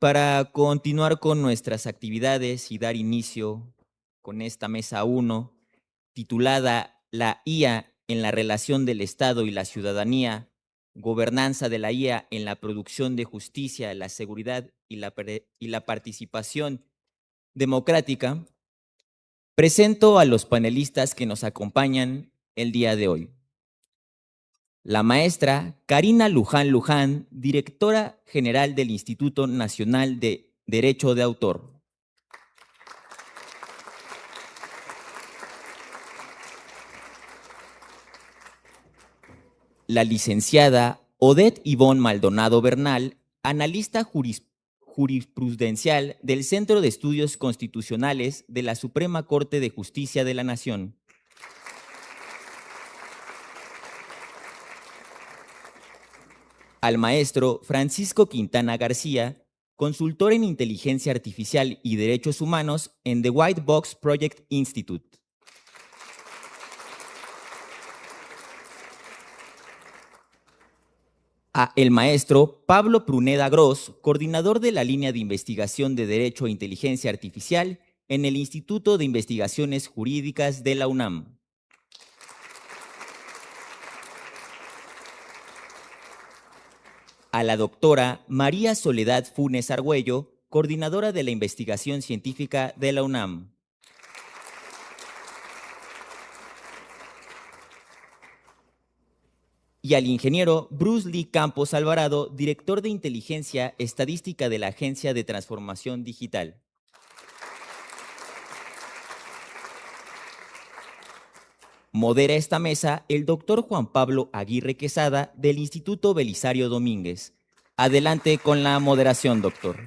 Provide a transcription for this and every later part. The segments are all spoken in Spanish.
para continuar con nuestras actividades y dar inicio con esta mesa 1, titulada La IA en la relación del Estado y la ciudadanía, gobernanza de la IA en la producción de justicia, la seguridad y la participación democrática, presento a los panelistas que nos acompañan el día de hoy. La maestra Karina Luján Luján, directora general del Instituto Nacional de Derecho de Autor. La licenciada Odette Ivonne Maldonado Bernal, analista jurisprudencial del Centro de Estudios Constitucionales de la Suprema Corte de Justicia de la Nación. Al maestro Francisco Quintana García, consultor en Inteligencia Artificial y Derechos Humanos en The White Box Project Institute. A el maestro Pablo Pruneda Gross, coordinador de la línea de investigación de Derecho e Inteligencia Artificial en el Instituto de Investigaciones Jurídicas de la UNAM. A la doctora María Soledad Funes Argüello, coordinadora de la investigación científica de la UNAM. Y al ingeniero Bruce Lee Campos Alvarado, director de Inteligencia Estadística de la Agencia de Transformación Digital. Modera esta mesa el doctor Juan Pablo Aguirre Quesada del Instituto Belisario Domínguez. Adelante con la moderación, doctor.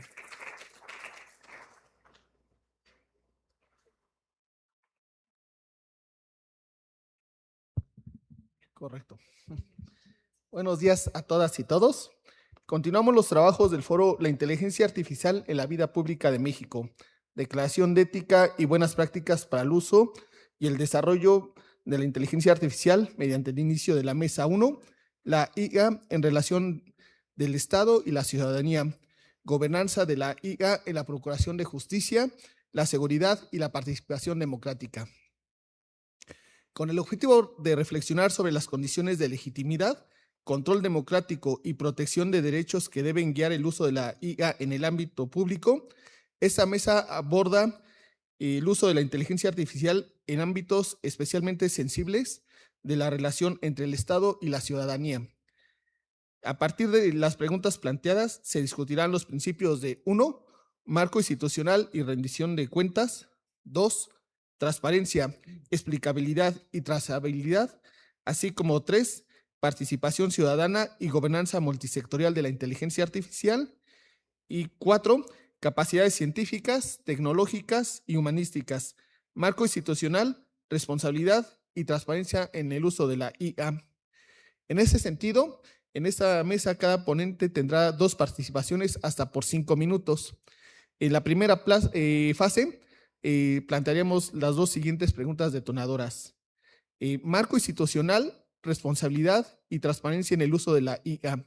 Correcto. Buenos días a todas y todos. Continuamos los trabajos del foro La Inteligencia Artificial en la Vida Pública de México, Declaración de Ética y Buenas Prácticas para el Uso y el Desarrollo de la Inteligencia Artificial mediante el inicio de la Mesa 1, la IA en relación del Estado y la ciudadanía, gobernanza de la IA en la Procuración de Justicia, la seguridad y la participación democrática. Con el objetivo de reflexionar sobre las condiciones de legitimidad, control democrático y protección de derechos que deben guiar el uso de la IA en el ámbito público, esta mesa aborda el uso de la inteligencia artificial en ámbitos especialmente sensibles de la relación entre el Estado y la ciudadanía. A partir de las preguntas planteadas, se discutirán los principios de 1. Marco institucional y rendición de cuentas. 2. Transparencia, explicabilidad y trazabilidad. Así como 3. Participación ciudadana y gobernanza multisectorial de la inteligencia artificial. Y 4. Capacidades científicas, tecnológicas y humanísticas. Marco institucional, responsabilidad y transparencia en el uso de la IA. En ese sentido, en esta mesa cada ponente tendrá 2 participaciones hasta por 5 minutos. En la primera fase plantearemos las 2 siguientes preguntas detonadoras. Marco institucional, responsabilidad y transparencia en el uso de la IA.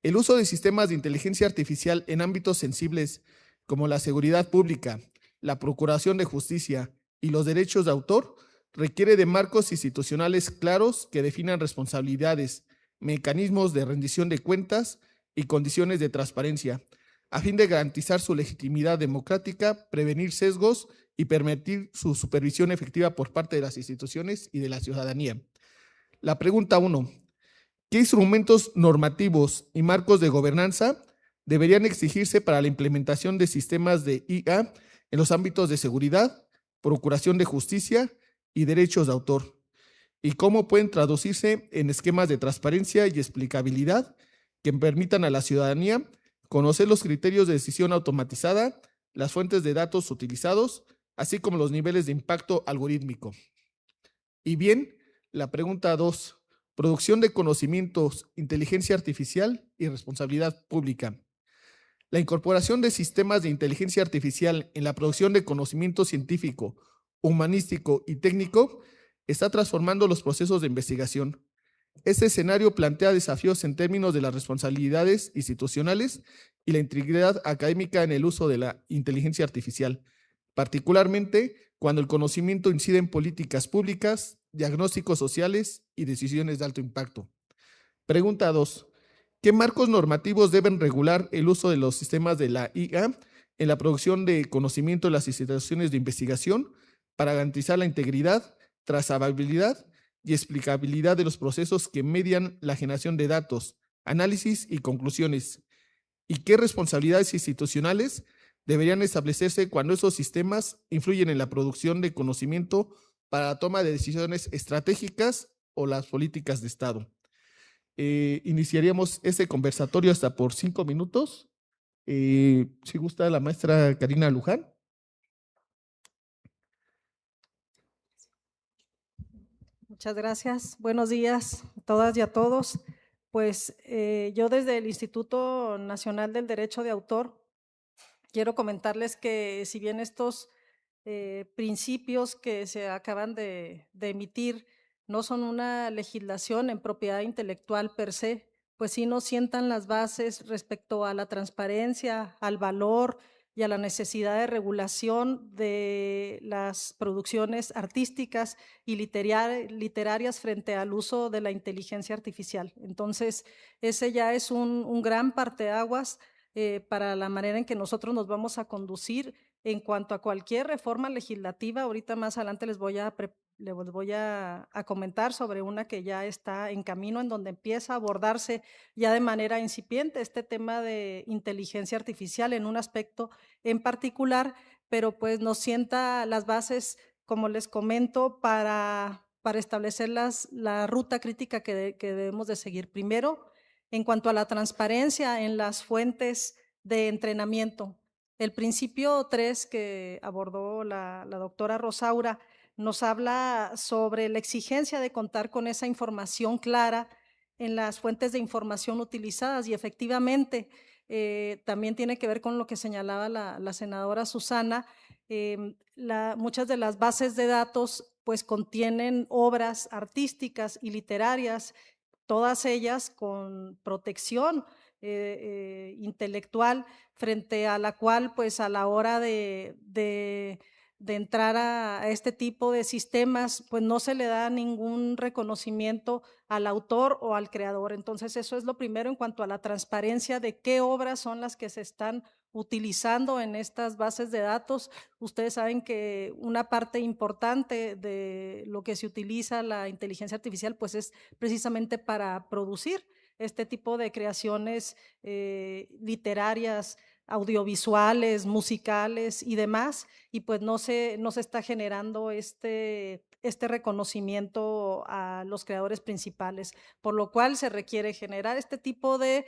El uso de sistemas de inteligencia artificial en ámbitos sensibles como la seguridad pública, la procuración de justicia y los derechos de autor requiere de marcos institucionales claros que definan responsabilidades, mecanismos de rendición de cuentas y condiciones de transparencia, a fin de garantizar su legitimidad democrática, prevenir sesgos y permitir su supervisión efectiva por parte de las instituciones y de la ciudadanía. La pregunta 1. ¿Qué instrumentos normativos y marcos de gobernanza deberían exigirse para la implementación de sistemas de IA en los ámbitos de seguridad, procuración de justicia y derechos de autor? ¿Y cómo pueden traducirse en esquemas de transparencia y explicabilidad que permitan a la ciudadanía conocer los criterios de decisión automatizada, las fuentes de datos utilizados, así como los niveles de impacto algorítmico? Y bien, la pregunta 2. Producción de conocimientos, inteligencia artificial y responsabilidad pública. La incorporación de sistemas de inteligencia artificial en la producción de conocimiento científico, humanístico y técnico está transformando los procesos de investigación. Este escenario plantea desafíos en términos de las responsabilidades institucionales y la integridad académica en el uso de la inteligencia artificial, particularmente cuando el conocimiento incide en políticas públicas, diagnósticos sociales y decisiones de alto impacto. Pregunta 2. ¿Qué marcos normativos deben regular el uso de los sistemas de la IA en la producción de conocimiento de las instituciones de investigación para garantizar la integridad, trazabilidad y explicabilidad de los procesos que median la generación de datos, análisis y conclusiones? ¿Y qué responsabilidades institucionales deberían establecerse cuando esos sistemas influyen en la producción de conocimiento para la toma de decisiones estratégicas o las políticas de Estado? Iniciaríamos ese conversatorio hasta por 5 minutos. Si gusta la maestra Karina Luján. Muchas gracias. Buenos días a todas y a todos. Pues yo desde el Instituto Nacional del Derecho de Autor quiero comentarles que si bien estos principios que se acaban de emitir no son una legislación en propiedad intelectual per se, pues sí nos sientan las bases respecto a la transparencia, al valor y a la necesidad de regulación de las producciones artísticas y literarias frente al uso de la inteligencia artificial. Entonces, ese ya es un gran parteaguas para la manera en que nosotros nos vamos a conducir en cuanto a cualquier reforma legislativa. Ahorita más adelante les voy a comentar sobre una que ya está en camino, en donde empieza a abordarse ya de manera incipiente este tema de inteligencia artificial en un aspecto en particular, pero pues nos sienta las bases, como les comento, para establecer la ruta crítica que debemos de seguir. Primero, en cuanto a la transparencia en las fuentes de entrenamiento. El principio 3 que abordó la doctora Rosaura nos habla sobre la exigencia de contar con esa información clara en las fuentes de información utilizadas y efectivamente también tiene que ver con lo que señalaba la senadora Susana. Muchas de las bases de datos pues contienen obras artísticas y literarias, todas ellas con protección intelectual, frente a la cual, pues a la hora de entrar a este tipo de sistemas, pues no se le da ningún reconocimiento al autor o al creador. Entonces, eso es lo primero en cuanto a la transparencia de qué obras son las que se están utilizando en estas bases de datos. Ustedes saben que una parte importante de lo que se utiliza la inteligencia artificial, pues es precisamente para producir este tipo de creaciones literarias, audiovisuales, musicales y demás, y pues no se está generando este reconocimiento a los creadores principales, por lo cual se requiere generar este tipo de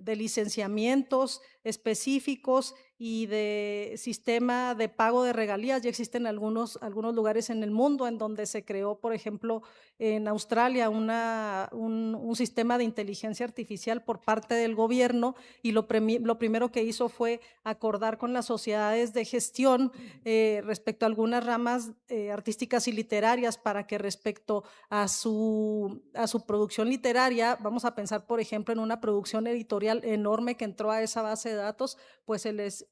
licenciamientos específicos y de sistema de pago de regalías. Ya existen algunos lugares en el mundo en donde se creó, por ejemplo, en Australia un sistema de inteligencia artificial por parte del gobierno, y lo primero que hizo fue acordar con las sociedades de gestión respecto a algunas ramas artísticas y literarias para que respecto a su producción literaria, vamos a pensar por ejemplo en una producción editorial enorme que entró a esa base de datos, pues se les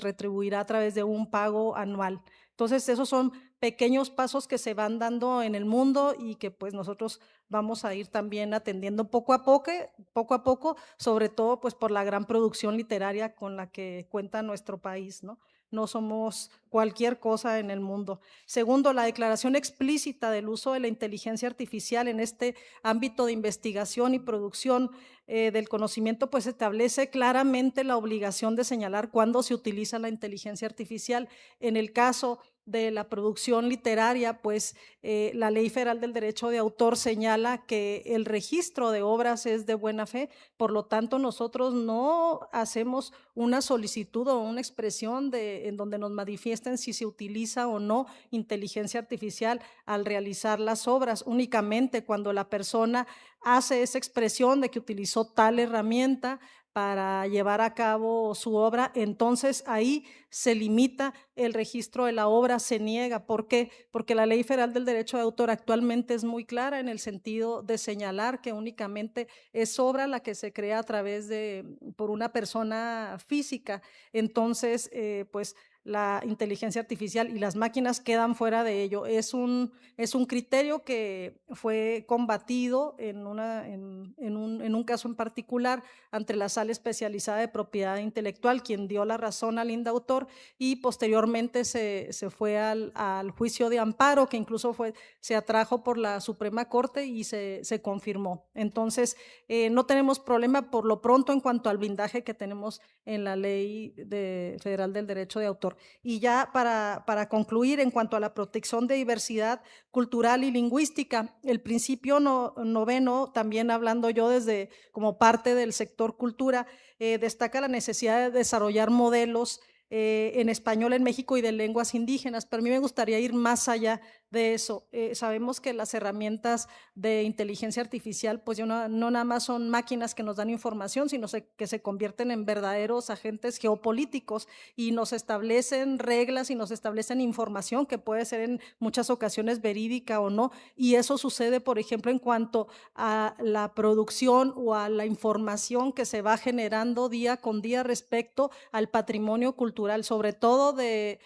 retribuirá a través de un pago anual. Entonces, esos son pequeños pasos que se van dando en el mundo y que pues nosotros vamos a ir también atendiendo poco a poco, sobre todo pues por la gran producción literaria con la que cuenta nuestro país, ¿no? No somos cualquier cosa en el mundo. Segundo, la declaración explícita del uso de la inteligencia artificial en este ámbito de investigación y producción del conocimiento, pues establece claramente la obligación de señalar cuándo se utiliza la inteligencia artificial. En el caso de la producción literaria, pues la Ley Federal del Derecho de Autor señala que el registro de obras es de buena fe, por lo tanto nosotros no hacemos una solicitud o una expresión en donde nos manifiesten si se utiliza o no inteligencia artificial al realizar las obras. Únicamente cuando la persona hace esa expresión de que utilizó tal herramienta, para llevar a cabo su obra, entonces ahí se limita el registro de la obra, se niega. ¿Por qué? Porque la Ley Federal del Derecho de Autor actualmente es muy clara en el sentido de señalar que únicamente es obra la que se crea a través por una persona física. Entonces, pues la inteligencia artificial y las máquinas quedan fuera de ello. Es un criterio que fue combatido en un caso en particular ante la Sala Especializada de Propiedad Intelectual, quien dio la razón al INDAUTOR, y posteriormente se fue al juicio de amparo, que incluso se atrajo por la Suprema Corte y se confirmó. Entonces, no tenemos problema por lo pronto en cuanto al blindaje que tenemos en la Ley Federal del Derecho de Autor. Y ya para concluir, en cuanto a la protección de diversidad cultural y lingüística, el principio noveno, también hablando yo desde como parte del sector cultura, destaca la necesidad de desarrollar modelos en español en México y de lenguas indígenas, pero a mí me gustaría ir más allá de eso. Sabemos que las herramientas de inteligencia artificial, pues no nada más son máquinas que nos dan información, sino que se convierten en verdaderos agentes geopolíticos y nos establecen reglas y nos establecen información que puede ser en muchas ocasiones verídica o no. Y eso sucede, por ejemplo, en cuanto a la producción o a la información que se va generando día con día respecto al patrimonio cultural, sobre todo de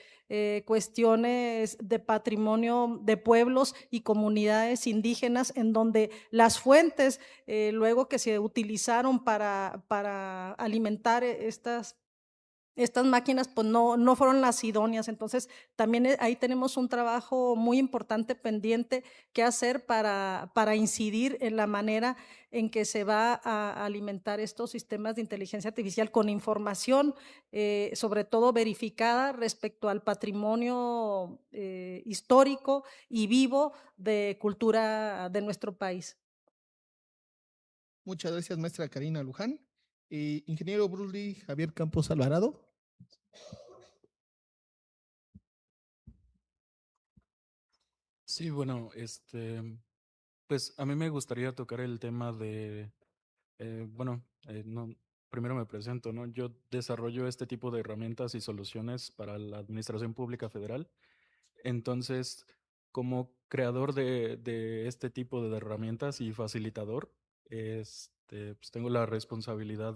cuestiones de patrimonio de pueblos y comunidades indígenas, en donde las fuentes luego que se utilizaron para alimentar estas máquinas pues no fueron las idóneas. Entonces, también ahí tenemos un trabajo muy importante pendiente que hacer para incidir en la manera en que se va a alimentar estos sistemas de inteligencia artificial con información, sobre todo verificada respecto al patrimonio histórico y vivo de cultura de nuestro país. Muchas gracias, maestra Karina Luján. Ingeniero Brulli Javier Campos Alvarado. Sí, bueno, pues a mí me gustaría tocar el tema de, no, primero me presento, ¿no? Yo desarrollo este tipo de herramientas y soluciones para la Administración Pública Federal. Entonces, como creador de este tipo de herramientas y facilitador, pues tengo la responsabilidad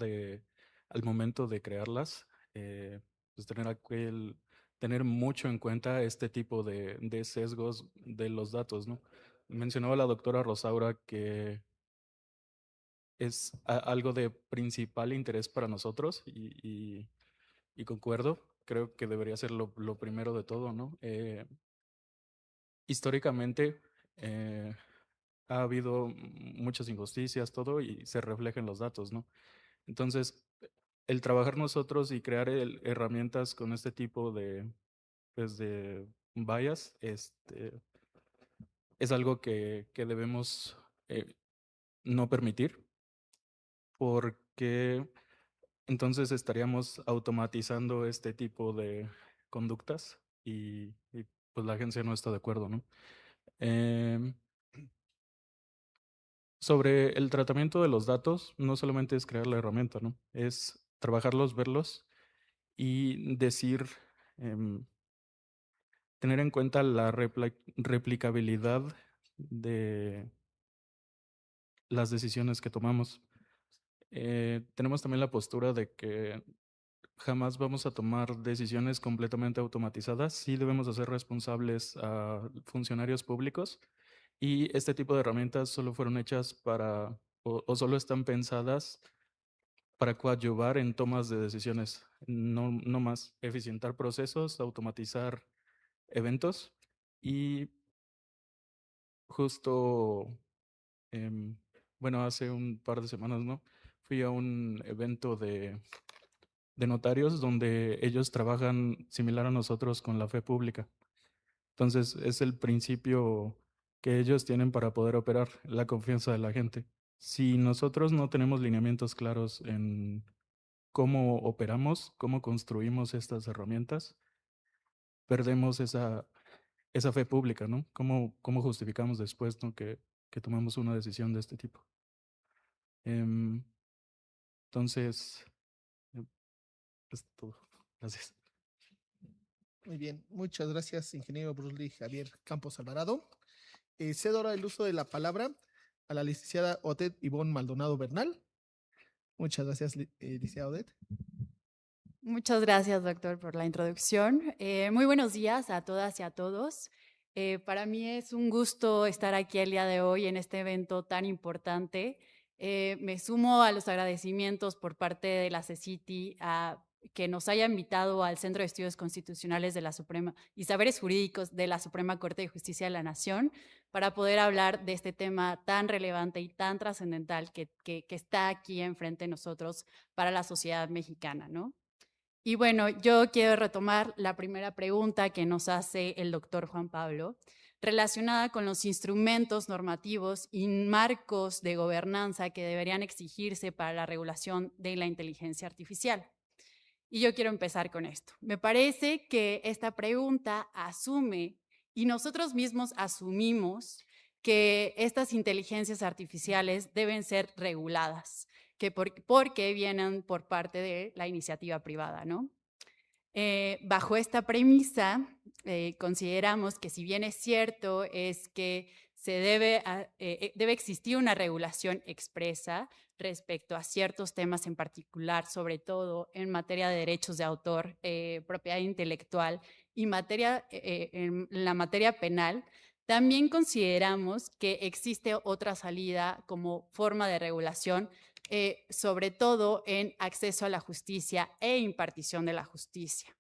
al momento de crearlas, pues tener mucho en cuenta este tipo de sesgos de los datos, ¿no? Mencionaba la doctora Rosaura que es algo de principal interés para nosotros y concuerdo, creo que debería ser lo primero de todo, ¿no? Históricamente ha habido muchas injusticias, todo, y se refleja en los datos, ¿no? Entonces, el trabajar nosotros y crear herramientas con este tipo pues de bias, es algo que debemos no permitir, porque entonces estaríamos automatizando este tipo de conductas y pues la agencia no está de acuerdo, ¿no? Em, Sobre el tratamiento de los datos, no solamente es crear la herramienta, ¿no? Es trabajarlos, verlos y decir, em, tener en cuenta la replicabilidad de las decisiones que tomamos. Tenemos también la postura de que jamás vamos a tomar decisiones completamente automatizadas. Sí debemos hacer responsables a funcionarios públicos y este tipo de herramientas solo fueron hechas o solo están pensadas para coadyuvar en tomas de decisiones, no más. Eficientar procesos, automatizar eventos y justo, em, bueno, hace un par de semanas, ¿no? Fui a un evento de notarios donde ellos trabajan similar a nosotros con la fe pública. Entonces, es el principio que ellos tienen para poder operar, la confianza de la gente. Si nosotros no tenemos lineamientos claros en cómo operamos, cómo construimos estas herramientas, perdemos esa fe pública, ¿no? ¿Cómo justificamos después, ¿no? que tomamos una decisión de este tipo? Em, Entonces, es todo. Gracias. Muy bien, muchas gracias, ingeniero Bruce Lee Javier Campos Alvarado. Cedo ahora el uso de la palabra a la licenciada Odette Ivonne Maldonado Bernal. Muchas gracias, licenciada Odette. Muchas gracias, doctor, por la introducción. Muy buenos días a todas y a todos. Para mí es un gusto estar aquí el día de hoy en este evento tan importante. Me sumo a los agradecimientos por parte de la CECITI a que nos haya invitado al Centro de Estudios Constitucionales de la Suprema y Saberes Jurídicos de la Suprema Corte de Justicia de la Nación para poder hablar de este tema tan relevante y tan trascendental que está aquí enfrente de nosotros para la sociedad mexicana, ¿no? Y bueno, yo quiero retomar la primera pregunta que nos hace el doctor Juan Pablo, relacionada con los instrumentos normativos y marcos de gobernanza que deberían exigirse para la regulación de la inteligencia artificial. Y yo quiero empezar con esto. Me parece que esta pregunta asume, y nosotros mismos asumimos, que estas inteligencias artificiales deben ser reguladas, porque vienen por parte de la iniciativa privada, ¿no? Bajo esta premisa, consideramos que si bien es cierto es que debe existir una regulación expresa respecto a ciertos temas en particular, sobre todo en materia de derechos de autor, propiedad intelectual y en la materia penal, también consideramos que existe otra salida como forma de regulación, sobre todo en acceso a la justicia e impartición de la justicia.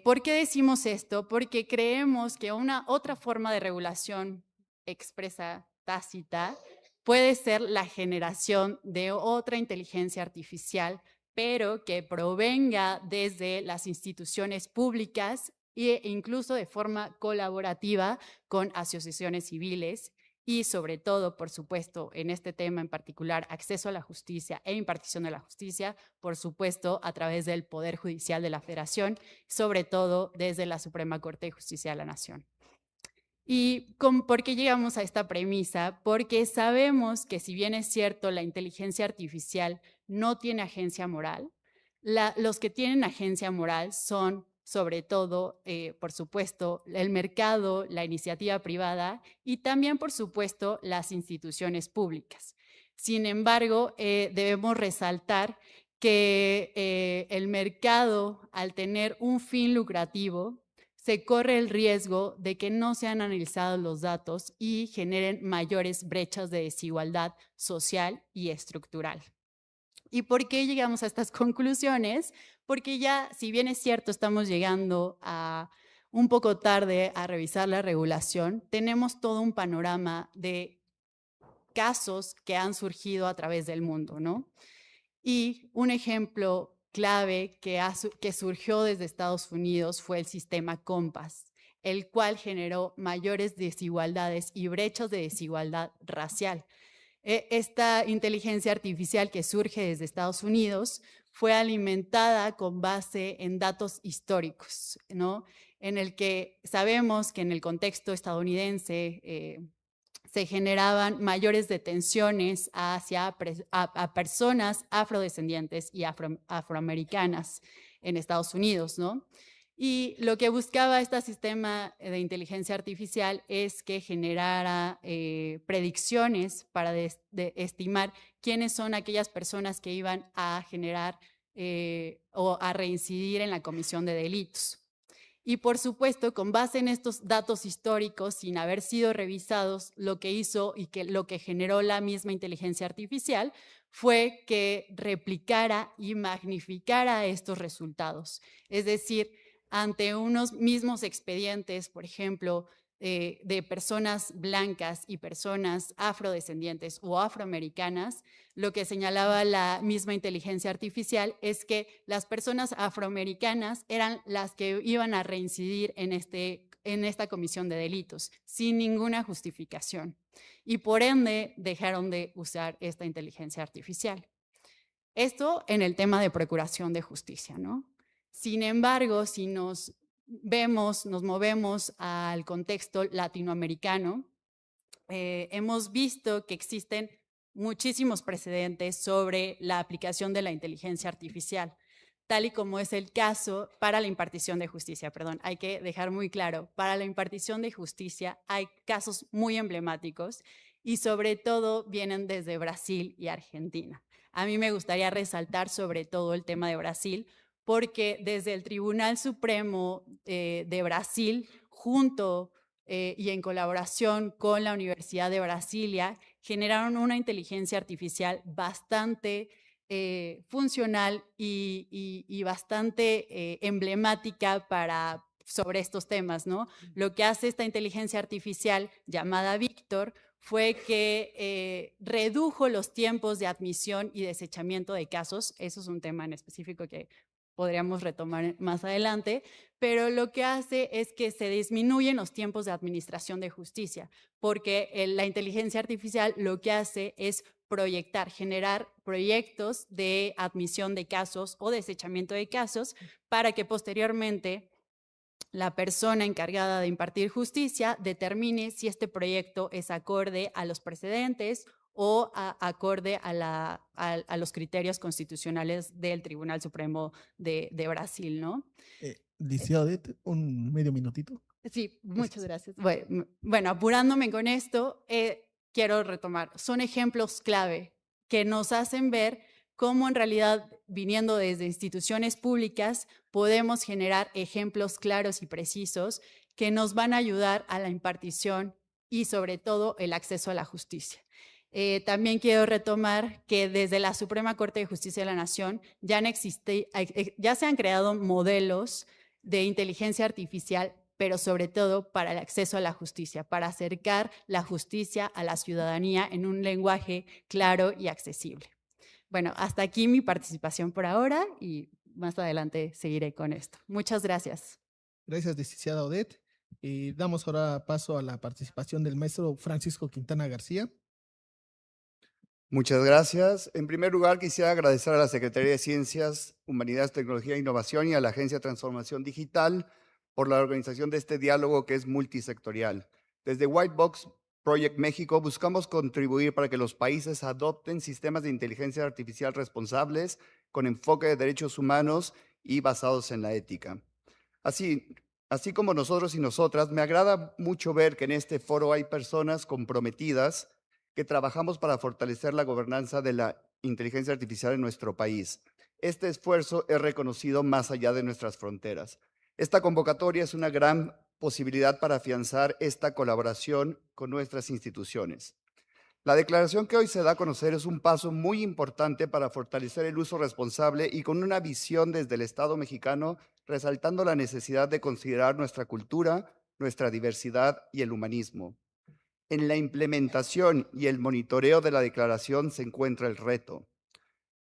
¿Por qué decimos esto? Porque creemos que una otra forma de regulación expresa, tácita, puede ser la generación de otra inteligencia artificial, pero que provenga desde las instituciones públicas e incluso de forma colaborativa con asociaciones civiles y sobre todo, por supuesto, en este tema en particular, acceso a la justicia e impartición de la justicia, por supuesto, a través del Poder Judicial de la Federación, sobre todo desde la Suprema Corte de Justicia de la Nación. ¿Y por qué llegamos a esta premisa? Porque sabemos que si bien es cierto la inteligencia artificial no tiene agencia moral, los que tienen agencia moral son sobre todo, por supuesto, el mercado, la iniciativa privada y también, por supuesto, las instituciones públicas. Sin embargo, debemos resaltar que el mercado, al tener un fin lucrativo, se corre el riesgo de que no sean analizados los datos y generen mayores brechas de desigualdad social y estructural. ¿Y por qué llegamos a estas conclusiones? Porque ya, si bien es cierto, estamos llegando un poco tarde a revisar la regulación, tenemos todo un panorama de casos que han surgido a través del mundo, ¿no? Y un ejemplo clave que surgió desde Estados Unidos fue el sistema COMPAS, el cual generó mayores desigualdades y brechas de desigualdad racial. Esta inteligencia artificial que surge desde Estados Unidos fue alimentada con base en datos históricos, ¿no? En el que sabemos que en el contexto estadounidense se generaban mayores detenciones hacia a personas afrodescendientes y afroamericanas en Estados Unidos, ¿no? Y lo que buscaba este sistema de inteligencia artificial es que generara predicciones para estimar quiénes son aquellas personas que iban a generar o a reincidir en la comisión de delitos. Y por supuesto, con base en estos datos históricos, sin haber sido revisados, lo que hizo y lo que generó la misma inteligencia artificial fue que replicara y magnificara estos resultados. Es decir, ante unos mismos expedientes, por ejemplo, de personas blancas y personas afrodescendientes o afroamericanas, lo que señalaba la misma inteligencia artificial es que las personas afroamericanas eran las que iban a reincidir en esta comisión de delitos, sin ninguna justificación. Y por ende, dejaron de usar esta inteligencia artificial. Esto en el tema de procuración de justicia, ¿no? Sin embargo, si nos movemos al contexto latinoamericano, hemos visto que existen muchísimos precedentes sobre la aplicación de la inteligencia artificial, tal y como es el caso para la impartición de justicia. Perdón, hay que dejar muy claro, para la impartición de justicia hay casos muy emblemáticos y sobre todo vienen desde Brasil y Argentina. A mí me gustaría resaltar sobre todo el tema de Brasil, porque desde el Tribunal Supremo de Brasil, junto y en colaboración con la Universidad de Brasilia, generaron una inteligencia artificial bastante funcional y bastante emblemática sobre estos temas, ¿no? Lo que hace esta inteligencia artificial llamada Víctor fue que redujo los tiempos de admisión y desechamiento de casos. Eso es un tema en específico que podríamos retomar más adelante, pero lo que hace es que se disminuyen los tiempos de administración de justicia, porque la inteligencia artificial lo que hace es proyectar, generar proyectos de admisión de casos o desechamiento de casos para que posteriormente la persona encargada de impartir justicia determine si este proyecto es acorde a los precedentes o acorde a los criterios constitucionales del Tribunal Supremo de Brasil, ¿no? Licenciado Odette, un medio minutito. Sí, muchas gracias. Bueno, apurándome con esto, quiero retomar. Son ejemplos clave que nos hacen ver cómo en realidad, viniendo desde instituciones públicas, podemos generar ejemplos claros y precisos que nos van a ayudar a la impartición y sobre todo el acceso a la justicia. También quiero retomar que desde la Suprema Corte de Justicia de la Nación ya se han creado modelos de inteligencia artificial, pero sobre todo para el acceso a la justicia, para acercar la justicia a la ciudadanía en un lenguaje claro y accesible. Bueno, hasta aquí mi participación por ahora y más adelante seguiré con esto. Muchas gracias. Gracias, licenciada Odette. Damos ahora paso a la participación del maestro Francisco Quintana García. Muchas gracias. En primer lugar, quisiera agradecer a la Secretaría de Ciencias, Humanidades, Tecnología e Innovación y a la Agencia de Transformación Digital por la organización de este diálogo que es multisectorial. Desde White Box Project México buscamos contribuir para que los países adopten sistemas de inteligencia artificial responsables con enfoque de derechos humanos y basados en la ética. Así como nosotros y nosotras, me agrada mucho ver que en este foro hay personas comprometidas que trabajamos para fortalecer la gobernanza de la inteligencia artificial en nuestro país. Este esfuerzo es reconocido más allá de nuestras fronteras. Esta convocatoria es una gran posibilidad para afianzar esta colaboración con nuestras instituciones. La declaración que hoy se da a conocer es un paso muy importante para fortalecer el uso responsable y con una visión desde el Estado mexicano, resaltando la necesidad de considerar nuestra cultura, nuestra diversidad y el humanismo. En la implementación y el monitoreo de la declaración se encuentra el reto.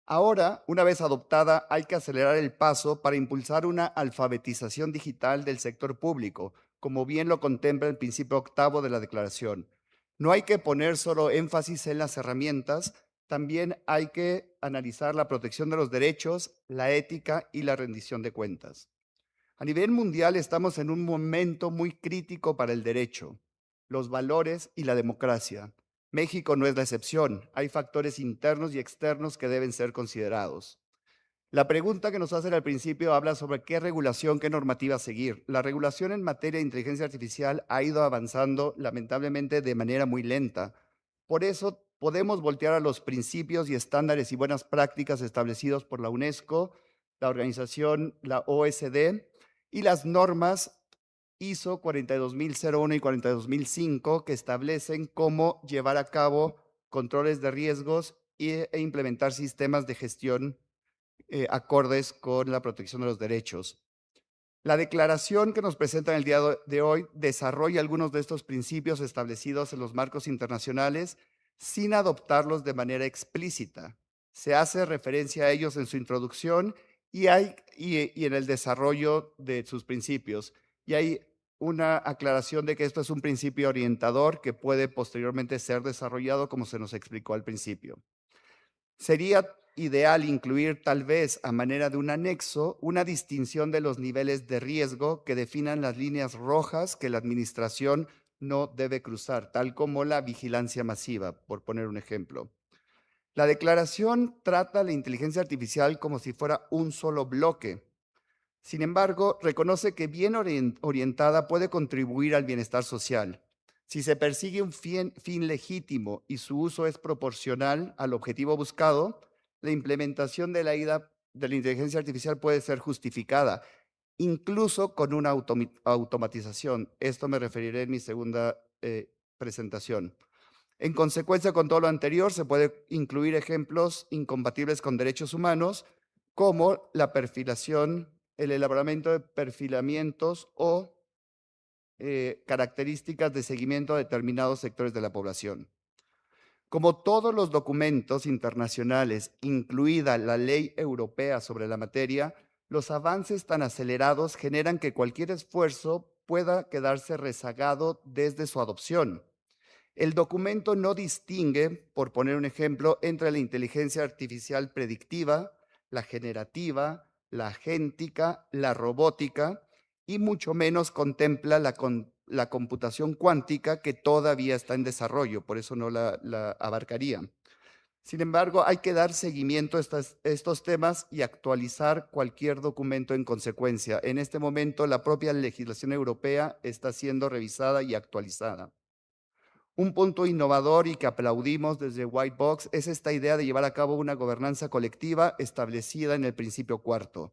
Ahora, una vez adoptada, hay que acelerar el paso para impulsar una alfabetización digital del sector público, como bien lo contempla el principio octavo de la declaración. No hay que poner solo énfasis en las herramientas, también hay que analizar la protección de los derechos, la ética y la rendición de cuentas. A nivel mundial estamos en un momento muy crítico para el derecho, los valores y la democracia. México no es la excepción. Hay factores internos y externos que deben ser considerados. La pregunta que nos hacen al principio habla sobre qué regulación, qué normativa seguir. La regulación en materia de inteligencia artificial ha ido avanzando lamentablemente de manera muy lenta. Por eso podemos voltear a los principios y estándares y buenas prácticas establecidos por la UNESCO, la organización, la OSD y las normas ISO 42001 y 42005 que establecen cómo llevar a cabo controles de riesgos e implementar sistemas de gestión acordes con la protección de los derechos. La declaración que nos presenta en el día de hoy desarrolla algunos de estos principios establecidos en los marcos internacionales sin adoptarlos de manera explícita. Se hace referencia a ellos en su introducción y en el desarrollo de sus principios. Y hay una aclaración de que esto es un principio orientador que puede posteriormente ser desarrollado como se nos explicó al principio. Sería ideal incluir tal vez a manera de un anexo una distinción de los niveles de riesgo que definan las líneas rojas que la administración no debe cruzar, tal como la vigilancia masiva, por poner un ejemplo. La declaración trata la inteligencia artificial como si fuera un solo bloque. Sin embargo, reconoce que bien orientada puede contribuir al bienestar social. Si se persigue un fin legítimo y su uso es proporcional al objetivo buscado, la implementación de la inteligencia artificial puede ser justificada, incluso con una automatización. Esto me referiré en mi segunda presentación. En consecuencia, con todo lo anterior, se puede incluir ejemplos incompatibles con derechos humanos, como la perfilación, el elaboramiento de perfilamientos o características de seguimiento a determinados sectores de la población. Como todos los documentos internacionales, incluida la ley europea sobre la materia, los avances tan acelerados generan que cualquier esfuerzo pueda quedarse rezagado desde su adopción. El documento no distingue, por poner un ejemplo, entre la inteligencia artificial predictiva, la generativa, la agéntica, la robótica, y mucho menos contempla la computación cuántica, que todavía está en desarrollo, por eso no la abarcaría. Sin embargo, hay que dar seguimiento a estos temas y actualizar cualquier documento en consecuencia. En este momento, la propia legislación europea está siendo revisada y actualizada. Un punto innovador y que aplaudimos desde White Box es esta idea de llevar a cabo una gobernanza colectiva establecida en el principio cuarto.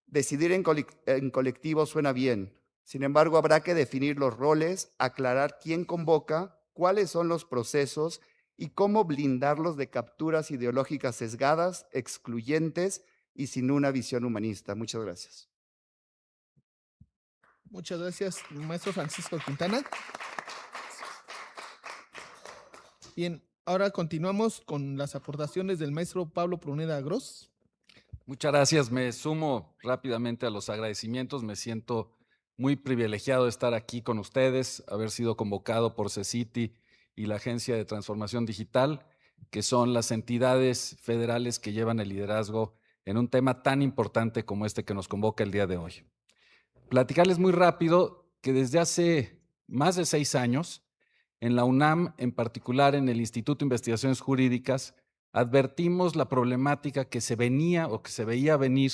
Decidir en colectivo suena bien. Sin embargo, habrá que definir los roles, aclarar quién convoca, cuáles son los procesos y cómo blindarlos de capturas ideológicas sesgadas, excluyentes y sin una visión humanista. Muchas gracias. Muchas gracias, maestro Francisco Quintana. Bien, ahora continuamos con las aportaciones del maestro Pablo Pruneda Gross. Muchas gracias. Me sumo rápidamente a los agradecimientos. Me siento muy privilegiado de estar aquí con ustedes, haber sido convocado por CECITI y la Agencia de Transformación Digital, que son las entidades federales que llevan el liderazgo en un tema tan importante como este que nos convoca el día de hoy. Platicarles muy rápido que desde hace más de 6 años, en la UNAM, en particular en el Instituto de Investigaciones Jurídicas, advertimos la problemática que se venía o que se veía venir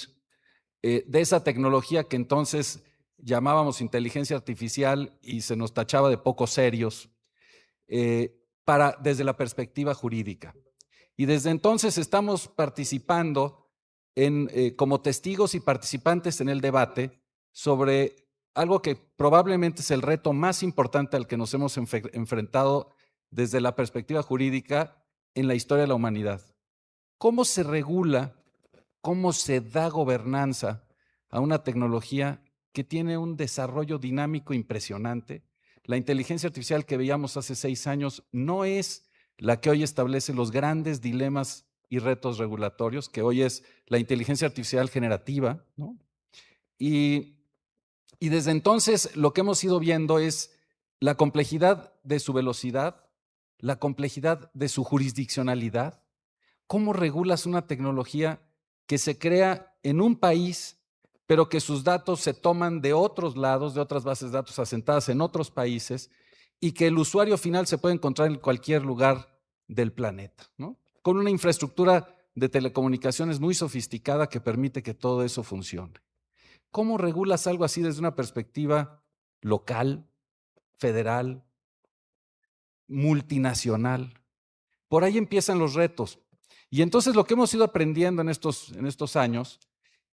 de esa tecnología que entonces llamábamos inteligencia artificial y se nos tachaba de poco serios desde la perspectiva jurídica. Y desde entonces estamos participando como testigos y participantes en el debate sobre algo que probablemente es el reto más importante al que nos hemos enfrentado desde la perspectiva jurídica en la historia de la humanidad. ¿Cómo se regula, cómo se da gobernanza a una tecnología que tiene un desarrollo dinámico impresionante? La inteligencia artificial que veíamos hace 6 años no es la que hoy establece los grandes dilemas y retos regulatorios, que hoy es la inteligencia artificial generativa, ¿no? Y desde entonces lo que hemos ido viendo es la complejidad de su velocidad, la complejidad de su jurisdiccionalidad. ¿Cómo regulas una tecnología que se crea en un país, pero que sus datos se toman de otros lados, de otras bases de datos asentadas en otros países, y que el usuario final se puede encontrar en cualquier lugar del planeta, ¿no? Con una infraestructura de telecomunicaciones muy sofisticada que permite que todo eso funcione? ¿Cómo regulas algo así desde una perspectiva local, federal, multinacional? Por ahí empiezan los retos. Y entonces lo que hemos ido aprendiendo en estos años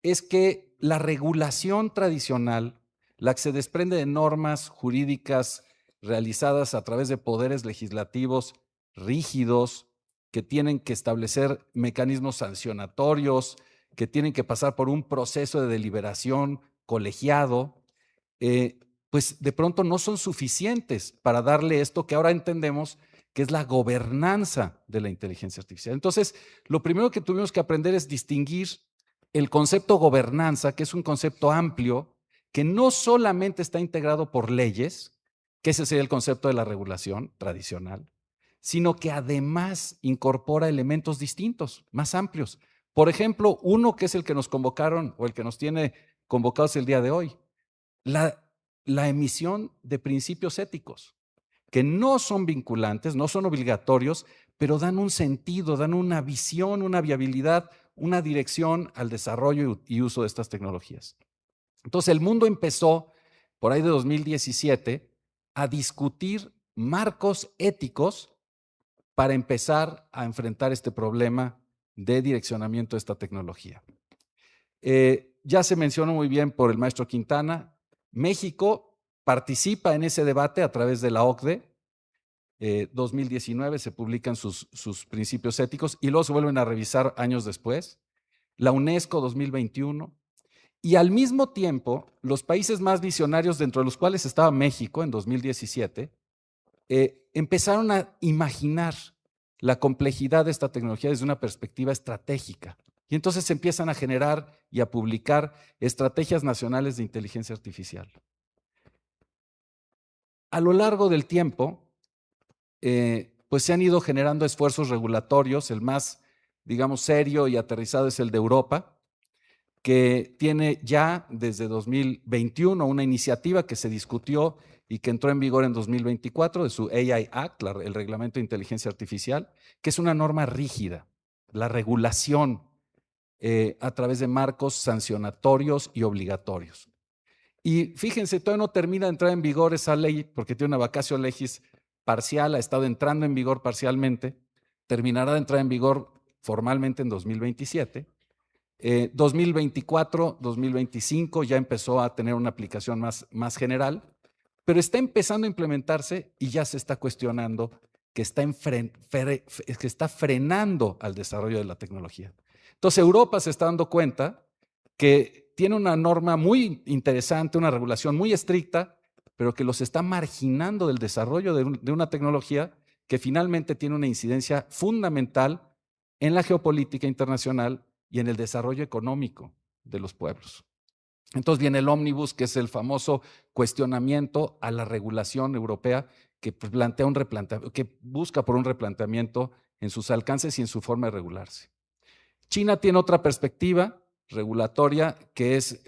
es que la regulación tradicional, la que se desprende de normas jurídicas realizadas a través de poderes legislativos rígidos, que tienen que establecer mecanismos sancionatorios, que tienen que pasar por un proceso de deliberación colegiado, pues de pronto no son suficientes para darle esto que ahora entendemos que es la gobernanza de la inteligencia artificial. Entonces, lo primero que tuvimos que aprender es distinguir el concepto gobernanza, que es un concepto amplio, que no solamente está integrado por leyes, que ese sería el concepto de la regulación tradicional, sino que además incorpora elementos distintos, más amplios. Por ejemplo, uno que es el que nos convocaron o el que nos tiene convocados el día de hoy, la emisión de principios éticos, que no son vinculantes, no son obligatorios, pero dan un sentido, dan una visión, una viabilidad, una dirección al desarrollo y uso de estas tecnologías. Entonces el mundo empezó, por ahí de 2017, a discutir marcos éticos para empezar a enfrentar este problema de direccionamiento de esta tecnología. Ya se mencionó muy bien por el maestro Quintana, México participa en ese debate a través de la OCDE. 2019 se publican sus principios éticos y luego se vuelven a revisar años después. La UNESCO 2021. Y al mismo tiempo, los países más visionarios, dentro de los cuales estaba México en 2017, empezaron a imaginar la complejidad de esta tecnología desde una perspectiva estratégica. Y entonces se empiezan a generar y a publicar estrategias nacionales de inteligencia artificial. A lo largo del tiempo, pues se han ido generando esfuerzos regulatorios. El más, digamos, serio y aterrizado es el de Europa, que tiene ya desde 2021 una iniciativa que se discutió y que entró en vigor en 2024 de su AI Act, el Reglamento de Inteligencia Artificial, que es una norma rígida, la regulación a través de marcos sancionatorios y obligatorios. Y fíjense, todavía no termina de entrar en vigor esa ley porque tiene una vacatio legis parcial, ha estado entrando en vigor parcialmente, terminará de entrar en vigor formalmente en 2027. 2024, 2025 ya empezó a tener una aplicación más general, pero está empezando a implementarse y ya se está cuestionando que está frenando al desarrollo de la tecnología. Entonces Europa se está dando cuenta que tiene una norma muy interesante, una regulación muy estricta, pero que los está marginando del desarrollo de una tecnología que finalmente tiene una incidencia fundamental en la geopolítica internacional y en el desarrollo económico de los pueblos. Entonces viene el ómnibus, que es el famoso cuestionamiento a la regulación europea que que busca por un replanteamiento en sus alcances y en su forma de regularse. China tiene otra perspectiva regulatoria que es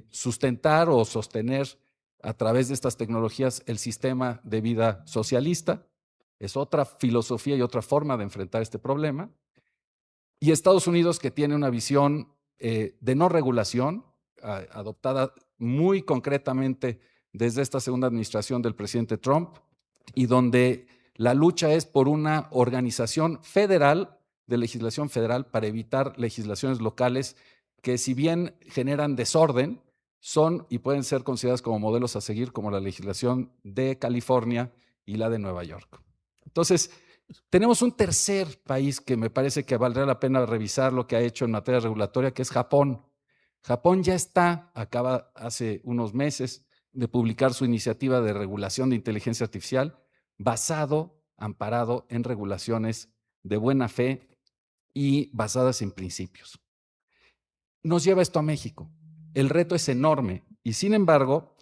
sustentar o sostener a través de estas tecnologías el sistema de vida socialista. Es otra filosofía y otra forma de enfrentar este problema. Y Estados Unidos, que tiene una visión de no regulación, adoptada muy concretamente desde esta segunda administración del presidente Trump, y donde la lucha es por una organización federal, de legislación federal, para evitar legislaciones locales que, si bien generan desorden, son y pueden ser consideradas como modelos a seguir, como la legislación de California y la de Nueva York. Entonces, tenemos un tercer país que me parece que valdrá la pena revisar lo que ha hecho en materia regulatoria, que es Japón. Japón ya acaba hace unos meses de publicar su iniciativa de regulación de inteligencia artificial amparado en regulaciones de buena fe y basadas en principios. Nos lleva esto a México. El reto es enorme y, sin embargo,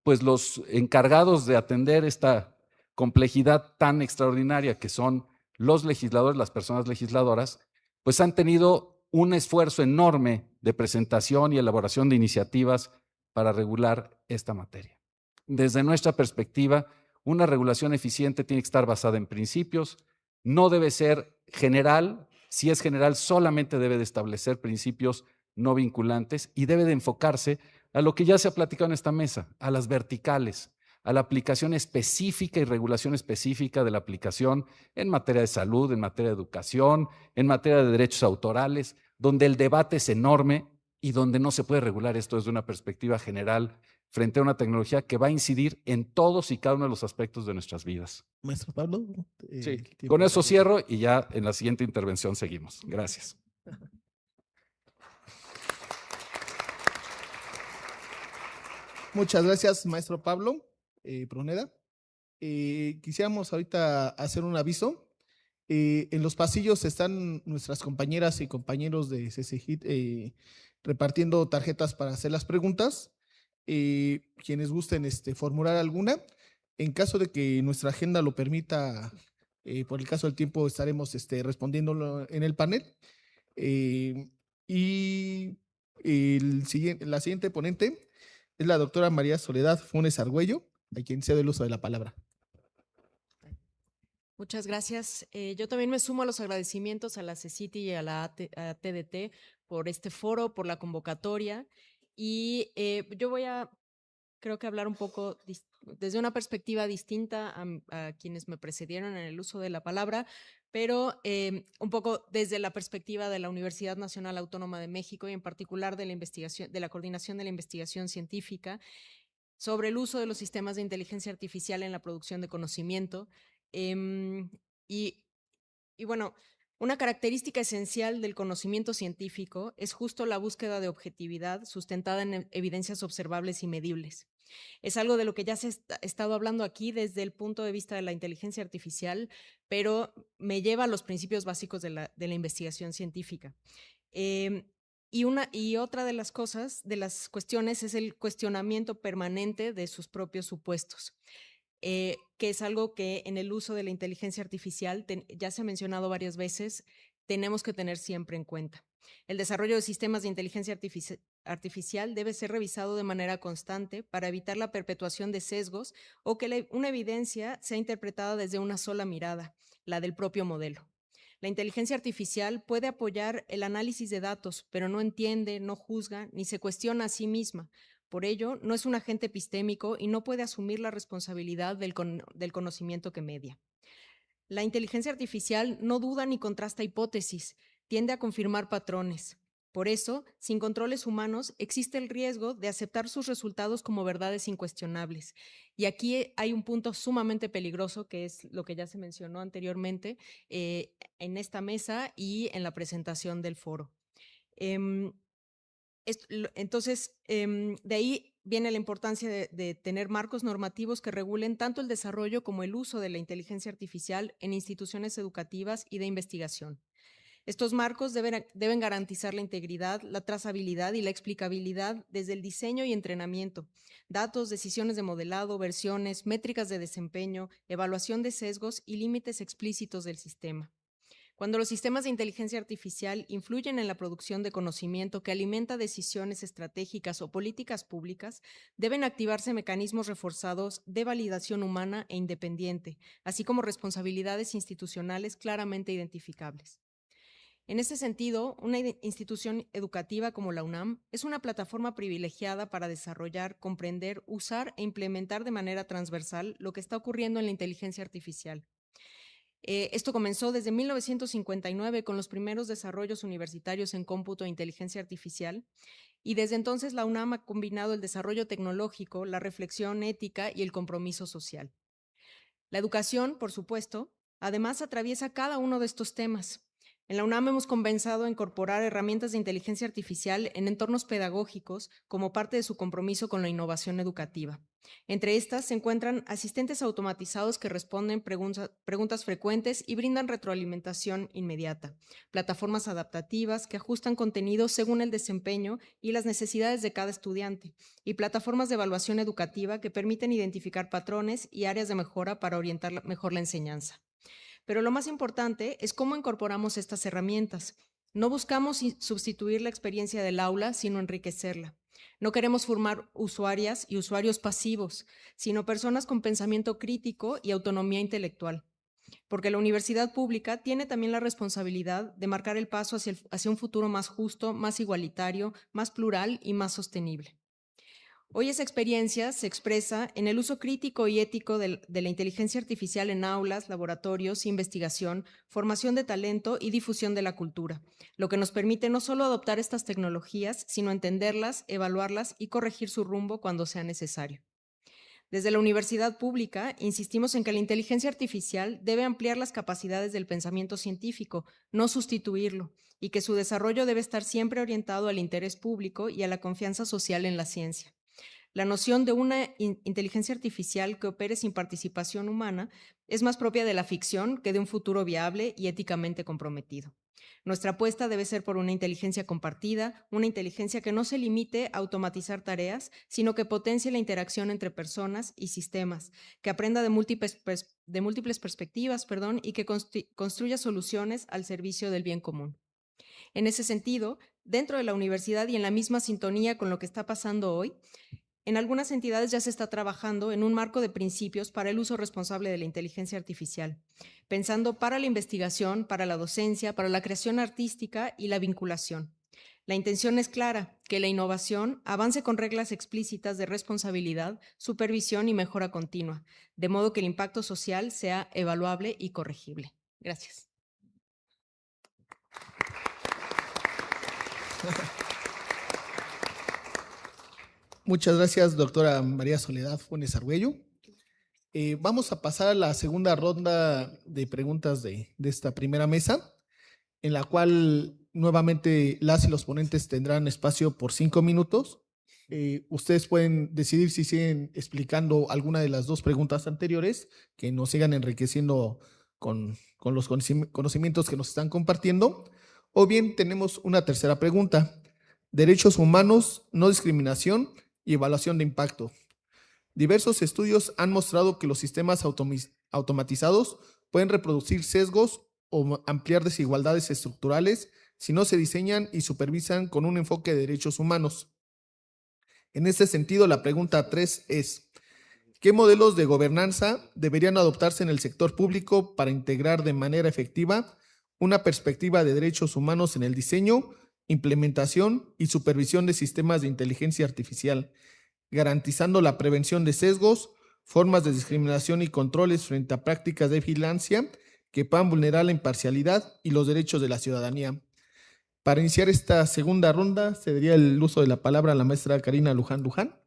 pues los encargados de atender esta complejidad tan extraordinaria que son los legisladores, las personas legisladoras, pues han tenido un esfuerzo enorme de presentación y elaboración de iniciativas para regular esta materia. Desde nuestra perspectiva, una regulación eficiente tiene que estar basada en principios, no debe ser general. Si es general, solamente debe de establecer principios no vinculantes y debe de enfocarse a lo que ya se ha platicado en esta mesa, a las verticales, a la aplicación específica y regulación específica de la aplicación en materia de salud, en materia de educación, en materia de derechos autorales, donde el debate es enorme y donde no se puede regular esto desde una perspectiva general frente a una tecnología que va a incidir en todos y cada uno de los aspectos de nuestras vidas. Maestro Pablo. Sí, con eso cierro y ya en la siguiente intervención seguimos. Gracias. Muchas gracias, maestro Pablo Pruneda. Quisiéramos ahorita hacer un aviso. En los pasillos están nuestras compañeras y compañeros de CCHIT repartiendo tarjetas para hacer las preguntas. Quienes gusten formular alguna. En caso de que nuestra agenda lo permita, por el caso del tiempo, estaremos respondiéndolo en el panel. La siguiente ponente es la doctora María Soledad Funes Argüello, a quien cedo el uso de la palabra. Muchas gracias. Yo también me sumo a los agradecimientos a la CECITI y a la a TDT por este foro, por la convocatoria. Y yo voy a, creo que hablar un poco desde una perspectiva distinta a quienes me precedieron en el uso de la palabra, pero un poco desde la perspectiva de la Universidad Nacional Autónoma de México y en particular de la investigación, de la coordinación de la investigación científica sobre el uso de los sistemas de inteligencia artificial en la producción de conocimiento. Em, y, y bueno, una característica esencial del conocimiento científico es justo la búsqueda de objetividad sustentada en evidencias observables y medibles. Es algo de lo que ya se ha estado hablando aquí desde el punto de vista de la inteligencia artificial, pero me lleva a los principios básicos de la investigación científica. Y otra de las cosas, de las cuestiones, es el cuestionamiento permanente de sus propios supuestos, que es algo que en el uso de la inteligencia artificial, ya se ha mencionado varias veces, tenemos que tener siempre en cuenta. El desarrollo de sistemas de inteligencia artificial debe ser revisado de manera constante para evitar la perpetuación de sesgos o que una evidencia sea interpretada desde una sola mirada, la del propio modelo. La inteligencia artificial puede apoyar el análisis de datos, pero no entiende, no juzga, ni se cuestiona a sí misma. Por ello, no es un agente epistémico y no puede asumir la responsabilidad del conocimiento que media. La inteligencia artificial no duda ni contrasta hipótesis, tiende a confirmar patrones. Por eso, sin controles humanos, existe el riesgo de aceptar sus resultados como verdades incuestionables. Y aquí hay un punto sumamente peligroso, que es lo que ya se mencionó anteriormente en esta mesa y en la presentación del foro. Entonces, de ahí viene la importancia de tener marcos normativos que regulen tanto el desarrollo como el uso de la inteligencia artificial en instituciones educativas y de investigación. Estos marcos deben garantizar la integridad, la trazabilidad y la explicabilidad desde el diseño y entrenamiento, datos, decisiones de modelado, versiones, métricas de desempeño, evaluación de sesgos y límites explícitos del sistema. Cuando los sistemas de inteligencia artificial influyen en la producción de conocimiento que alimenta decisiones estratégicas o políticas públicas, deben activarse mecanismos reforzados de validación humana e independiente, así como responsabilidades institucionales claramente identificables. En este sentido, una institución educativa como la UNAM es una plataforma privilegiada para desarrollar, comprender, usar e implementar de manera transversal lo que está ocurriendo en la inteligencia artificial. Esto comenzó desde 1959 con los primeros desarrollos universitarios en cómputo e inteligencia artificial, y desde entonces la UNAM ha combinado el desarrollo tecnológico, la reflexión ética y el compromiso social. La educación, por supuesto, además atraviesa cada uno de estos temas. En la UNAM hemos comenzado a incorporar herramientas de inteligencia artificial en entornos pedagógicos como parte de su compromiso con la innovación educativa. Entre estas se encuentran asistentes automatizados que responden preguntas frecuentes y brindan retroalimentación inmediata, plataformas adaptativas que ajustan contenidos según el desempeño y las necesidades de cada estudiante, y plataformas de evaluación educativa que permiten identificar patrones y áreas de mejora para orientar mejor la enseñanza. Pero lo más importante es cómo incorporamos estas herramientas. No buscamos sustituir la experiencia del aula, sino enriquecerla. No queremos formar usuarias y usuarios pasivos, sino personas con pensamiento crítico y autonomía intelectual. Porque la universidad pública tiene también la responsabilidad de marcar el paso hacia un futuro más justo, más igualitario, más plural y más sostenible. Hoy esa experiencia se expresa en el uso crítico y ético de la inteligencia artificial en aulas, laboratorios, investigación, formación de talento y difusión de la cultura, lo que nos permite no solo adoptar estas tecnologías, sino entenderlas, evaluarlas y corregir su rumbo cuando sea necesario. Desde la universidad pública, insistimos en que la inteligencia artificial debe ampliar las capacidades del pensamiento científico, no sustituirlo, y que su desarrollo debe estar siempre orientado al interés público y a la confianza social en la ciencia. La noción de una inteligencia artificial que opere sin participación humana es más propia de la ficción que de un futuro viable y éticamente comprometido. Nuestra apuesta debe ser por una inteligencia compartida, una inteligencia que no se limite a automatizar tareas, sino que potencie la interacción entre personas y sistemas, que aprenda de múltiples perspectivas, y que construya soluciones al servicio del bien común. En ese sentido, dentro de la universidad y en la misma sintonía con lo que está pasando hoy, En algunas entidades ya se está trabajando en un marco de principios para el uso responsable de la inteligencia artificial, pensando para la investigación, para la docencia, para la creación artística y la vinculación. La intención es clara, que la innovación avance con reglas explícitas de responsabilidad, supervisión y mejora continua, de modo que el impacto social sea evaluable y corregible. Gracias. Muchas gracias, doctora María Soledad Funes Argüello. Vamos a pasar a la segunda ronda de preguntas de esta primera mesa, en la cual nuevamente las y los ponentes tendrán espacio por 5 minutos. Ustedes pueden decidir si siguen explicando alguna de las 2 preguntas anteriores, que nos sigan enriqueciendo con los conocimientos que nos están compartiendo, o bien tenemos una tercera pregunta: derechos humanos, no discriminación y evaluación de impacto. Diversos estudios han mostrado que los sistemas automatizados pueden reproducir sesgos o ampliar desigualdades estructurales si no se diseñan y supervisan con un enfoque de derechos humanos. En este sentido, la pregunta 3 es: ¿qué modelos de gobernanza deberían adoptarse en el sector público para integrar de manera efectiva una perspectiva de derechos humanos en el diseño, implementación y supervisión de sistemas de inteligencia artificial, garantizando la prevención de sesgos, formas de discriminación y controles frente a prácticas de vigilancia que puedan vulnerar la imparcialidad y los derechos de la ciudadanía? Para iniciar esta segunda ronda, cedería el uso de la palabra a la maestra Karina Luján Luján.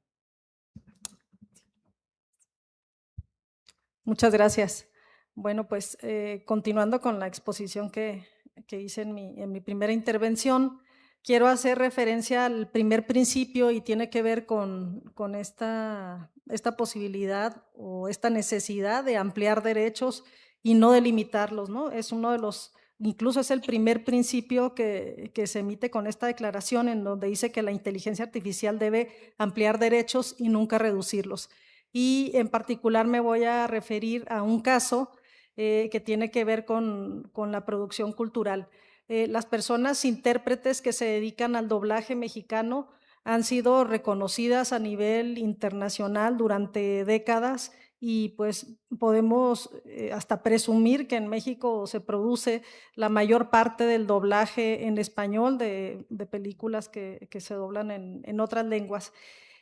Muchas gracias. Bueno, pues continuando con la exposición que hice en mi primera intervención, quiero hacer referencia al primer principio y tiene que ver con esta posibilidad o esta necesidad de ampliar derechos y no de limitarlos, ¿no? Es uno de los, incluso es el primer principio que se emite con esta declaración, en donde dice que la inteligencia artificial debe ampliar derechos y nunca reducirlos. Y en particular me voy a referir a un caso que tiene que ver con la producción cultural. Las personas intérpretes que se dedican al doblaje mexicano han sido reconocidas a nivel internacional durante décadas y pues podemos hasta presumir que en México se produce la mayor parte del doblaje en español de películas que se doblan en otras lenguas.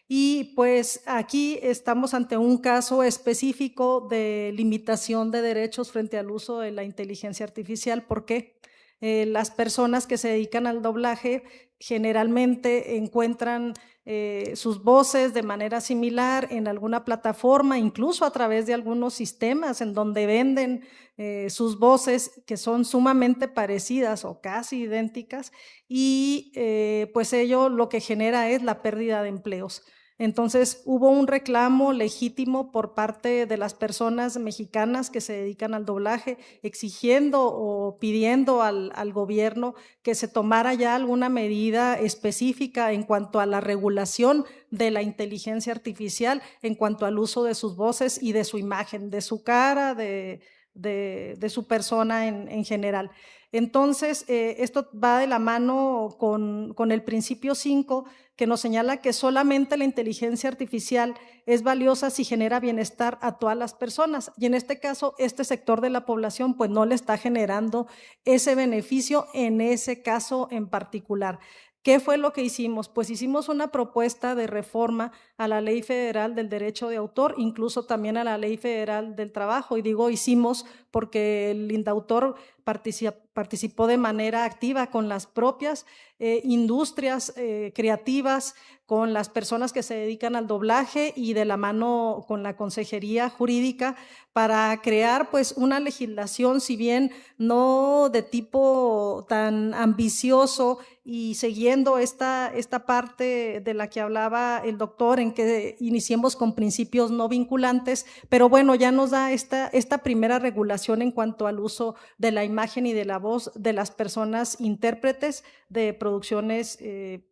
Y pues aquí estamos ante un caso específico de limitación de derechos frente al uso de la inteligencia artificial. ¿Por qué? Las personas que se dedican al doblaje generalmente encuentran sus voces de manera similar en alguna plataforma, incluso a través de algunos sistemas en donde venden sus voces que son sumamente parecidas o casi idénticas, y pues ello lo que genera es la pérdida de empleos. Entonces hubo un reclamo legítimo por parte de las personas mexicanas que se dedican al doblaje, exigiendo o pidiendo al gobierno que se tomara ya alguna medida específica en cuanto a la regulación de la inteligencia artificial, en cuanto al uso de sus voces y de su imagen, de su cara, de su persona en general. Entonces, esto va de la mano con el principio 5, que nos señala que solamente la inteligencia artificial es valiosa si genera bienestar a todas las personas. Y en este caso, este sector de la población pues no le está generando ese beneficio en ese caso en particular. ¿Qué fue lo que hicimos? Pues hicimos una propuesta de reforma a la Ley Federal del Derecho de Autor, incluso también a la Ley Federal del Trabajo. Y digo hicimos porque el INDAUTOR participó de manera activa con las propias industrias creativas, con las personas que se dedican al doblaje y de la mano con la Consejería Jurídica para crear pues una legislación, si bien no de tipo tan ambicioso y siguiendo esta parte de la que hablaba el doctor, en que iniciemos con principios no vinculantes, pero bueno, ya nos da esta primera regulación en cuanto al uso de la imagen imagen y de la voz de las personas intérpretes de producciones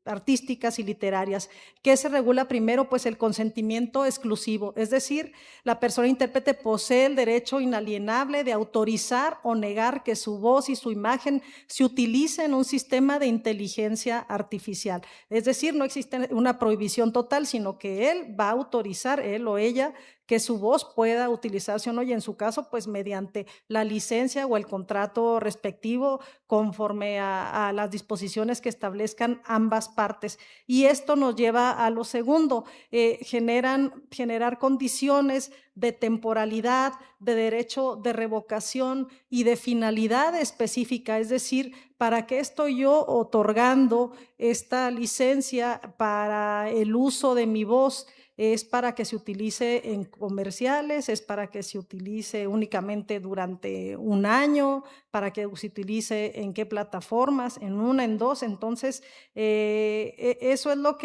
artísticas y literarias. ¿Qué se regula primero? Pues el consentimiento exclusivo, es decir, la persona intérprete posee el derecho inalienable de autorizar o negar que su voz y su imagen se utilicen en un sistema de inteligencia artificial. Es decir, no existe una prohibición total, sino que él va a autorizar, él o ella, que su voz pueda utilizarse o no, y en su caso, pues mediante la licencia o el contrato respectivo, conforme a las disposiciones que establezcan ambas partes. Y esto nos lleva a lo segundo, generar condiciones de temporalidad, de derecho de revocación y de finalidad específica, es decir, ¿para qué estoy yo otorgando esta licencia para el uso de mi voz? Es para que se utilice en comerciales, es para que se utilice únicamente durante un año, para que se utilice en qué plataformas, en una, en dos. Entonces, eso es lo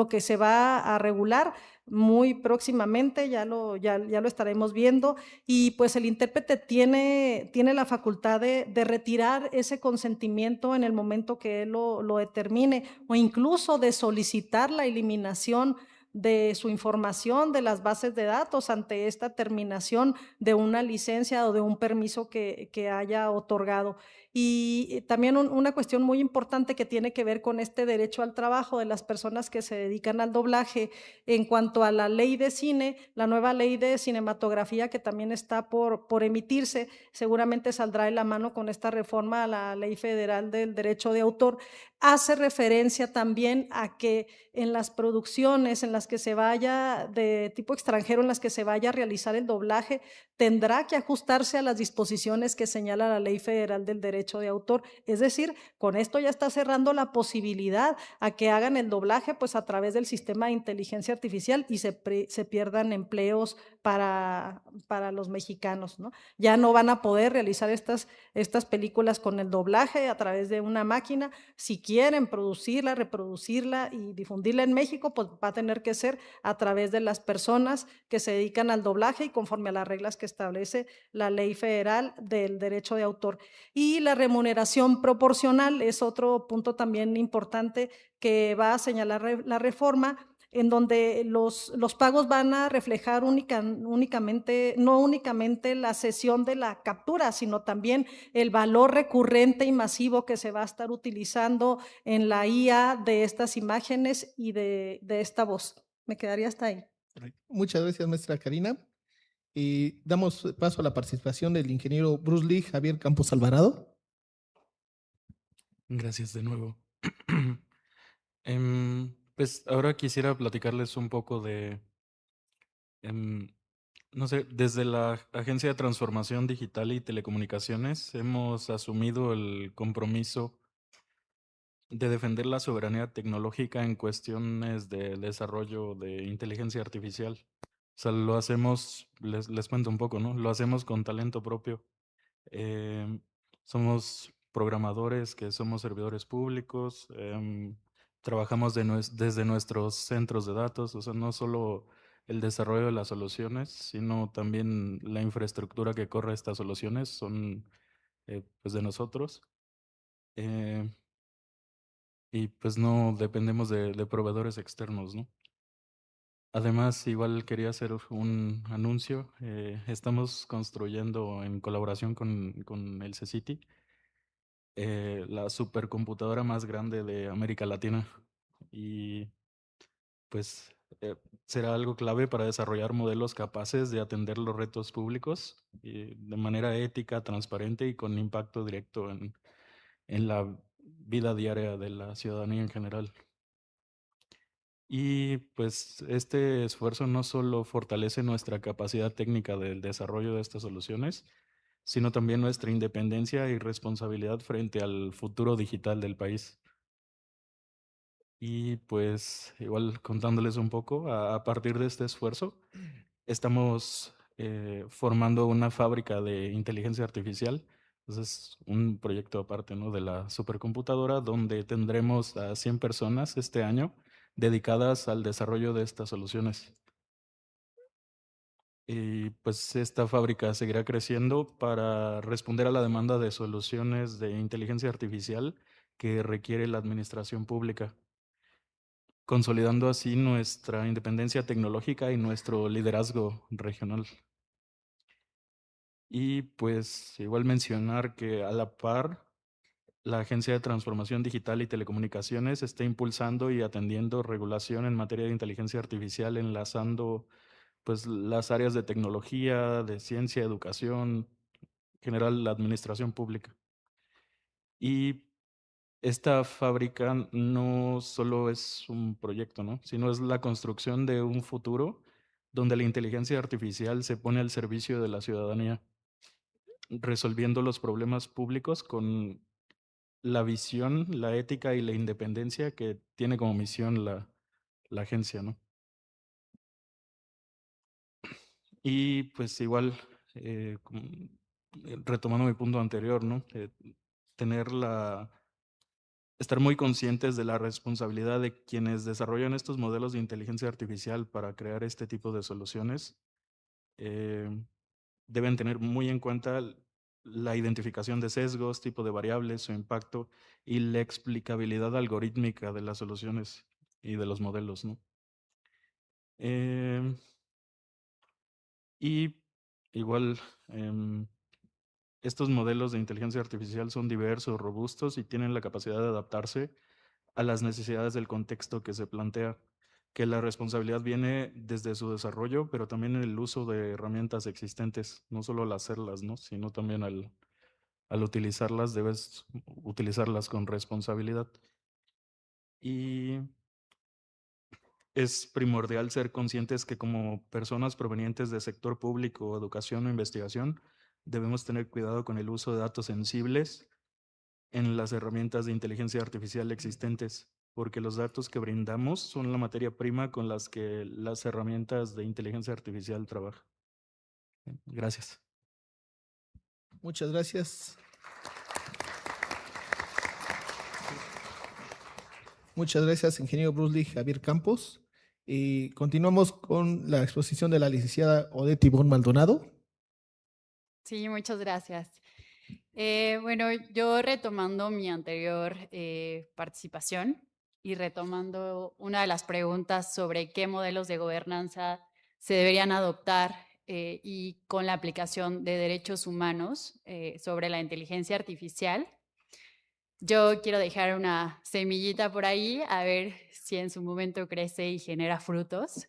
que se va a regular muy próximamente, ya lo estaremos viendo, y pues el intérprete tiene la facultad de retirar ese consentimiento en el momento que él lo determine, o incluso de solicitar la eliminación de su información de las bases de datos ante esta terminación de una licencia o de un permiso que haya otorgado. Y también una cuestión muy importante que tiene que ver con este derecho al trabajo de las personas que se dedican al doblaje en cuanto a la ley de cine, la nueva ley de cinematografía que también está por emitirse, seguramente saldrá de la mano con esta reforma a la Ley Federal del Derecho de Autor, hace referencia también a que en las producciones en las que se vaya de tipo extranjero, en las que se vaya a realizar el doblaje, tendrá que ajustarse a las disposiciones que señala la Ley Federal del Derecho de Autor. Es decir, con esto ya está cerrando la posibilidad a que hagan el doblaje pues a través del sistema de inteligencia artificial y se pierdan empleos para los mexicanos, ¿no? Ya no van a poder realizar estas películas con el doblaje a través de una máquina. Si quieren producirla, reproducirla y difundirla en México, pues va a tener que ser a través de las personas que se dedican al doblaje y conforme a las reglas que establece la Ley Federal del Derecho de Autor. Y la remuneración proporcional es otro punto también importante que va a señalar la reforma, en donde los pagos van a reflejar no únicamente la cesión de la captura, sino también el valor recurrente y masivo que se va a estar utilizando en la IA de estas imágenes y de esta voz. Me quedaría hasta ahí. Muchas gracias, maestra Karina. Y damos paso a la participación del ingeniero Bruce Lee Javier Campos Alvarado. Gracias de nuevo. Pues ahora quisiera platicarles un poco de, no sé, desde la Agencia de Transformación Digital y Telecomunicaciones hemos asumido el compromiso de defender la soberanía tecnológica en cuestiones de desarrollo de inteligencia artificial. O sea, lo hacemos, les cuento un poco, ¿no? Lo hacemos con talento propio. Somos programadores que somos servidores públicos, trabajamos desde nuestros centros de datos, o sea, no solo el desarrollo de las soluciones, sino también la infraestructura que corre estas soluciones son pues de nosotros. Y pues no dependemos de proveedores externos, ¿no? Además, igual quería hacer un anuncio. Estamos construyendo en colaboración con el CECITI la supercomputadora más grande de América Latina. Y pues será algo clave para desarrollar modelos capaces de atender los retos públicos de manera ética, transparente y con impacto directo en la vida diaria de la ciudadanía en general. Y pues este esfuerzo no solo fortalece nuestra capacidad técnica del desarrollo de estas soluciones, sino también nuestra independencia y responsabilidad frente al futuro digital del país. Y pues igual contándoles un poco, a partir de este esfuerzo, estamos formando una fábrica de inteligencia artificial. Entonces, un proyecto aparte, ¿no?, de la supercomputadora, donde tendremos a 100 personas este año dedicadas al desarrollo de estas soluciones. Y pues esta fábrica seguirá creciendo para responder a la demanda de soluciones de inteligencia artificial que requiere la administración pública, consolidando así nuestra independencia tecnológica y nuestro liderazgo regional. Y pues igual mencionar que a la par, la Agencia de Transformación Digital y Telecomunicaciones está impulsando y atendiendo regulación en materia de inteligencia artificial, enlazando pues las áreas de tecnología, de ciencia, educación, en general la administración pública. Y esta fábrica no solo es un proyecto, ¿no? Sino es la construcción de un futuro donde la inteligencia artificial se pone al servicio de la ciudadanía, resolviendo los problemas públicos con la visión, la ética y la independencia que tiene como misión la agencia, ¿no? Y pues igual, retomando mi punto anterior, ¿no? Estar muy conscientes de la responsabilidad de quienes desarrollan estos modelos de inteligencia artificial para crear este tipo de soluciones. Deben tener muy en cuenta la identificación de sesgos, tipo de variables, su impacto y la explicabilidad algorítmica de las soluciones y de los modelos, ¿no? Y igual, estos modelos de inteligencia artificial son diversos, robustos y tienen la capacidad de adaptarse a las necesidades del contexto que se plantea, que la responsabilidad viene desde su desarrollo, pero también en el uso de herramientas existentes, no solo al hacerlas, ¿no? Sino también al utilizarlas, debes utilizarlas con responsabilidad. Y es primordial ser conscientes que como personas provenientes del sector público, educación o investigación, debemos tener cuidado con el uso de datos sensibles en las herramientas de inteligencia artificial existentes, porque los datos que brindamos son la materia prima con las que las herramientas de inteligencia artificial trabajan. Gracias. Muchas gracias. Muchas gracias, ingeniero Bruce Lee Javier Campos. Y continuamos con la exposición de la licenciada Odette Ivonne Maldonado. Sí, muchas gracias. Bueno, yo retomando mi anterior participación y retomando una de las preguntas sobre qué modelos de gobernanza se deberían adoptar y con la aplicación de derechos humanos sobre la inteligencia artificial, yo quiero dejar una semillita por ahí a ver si en su momento crece y genera frutos.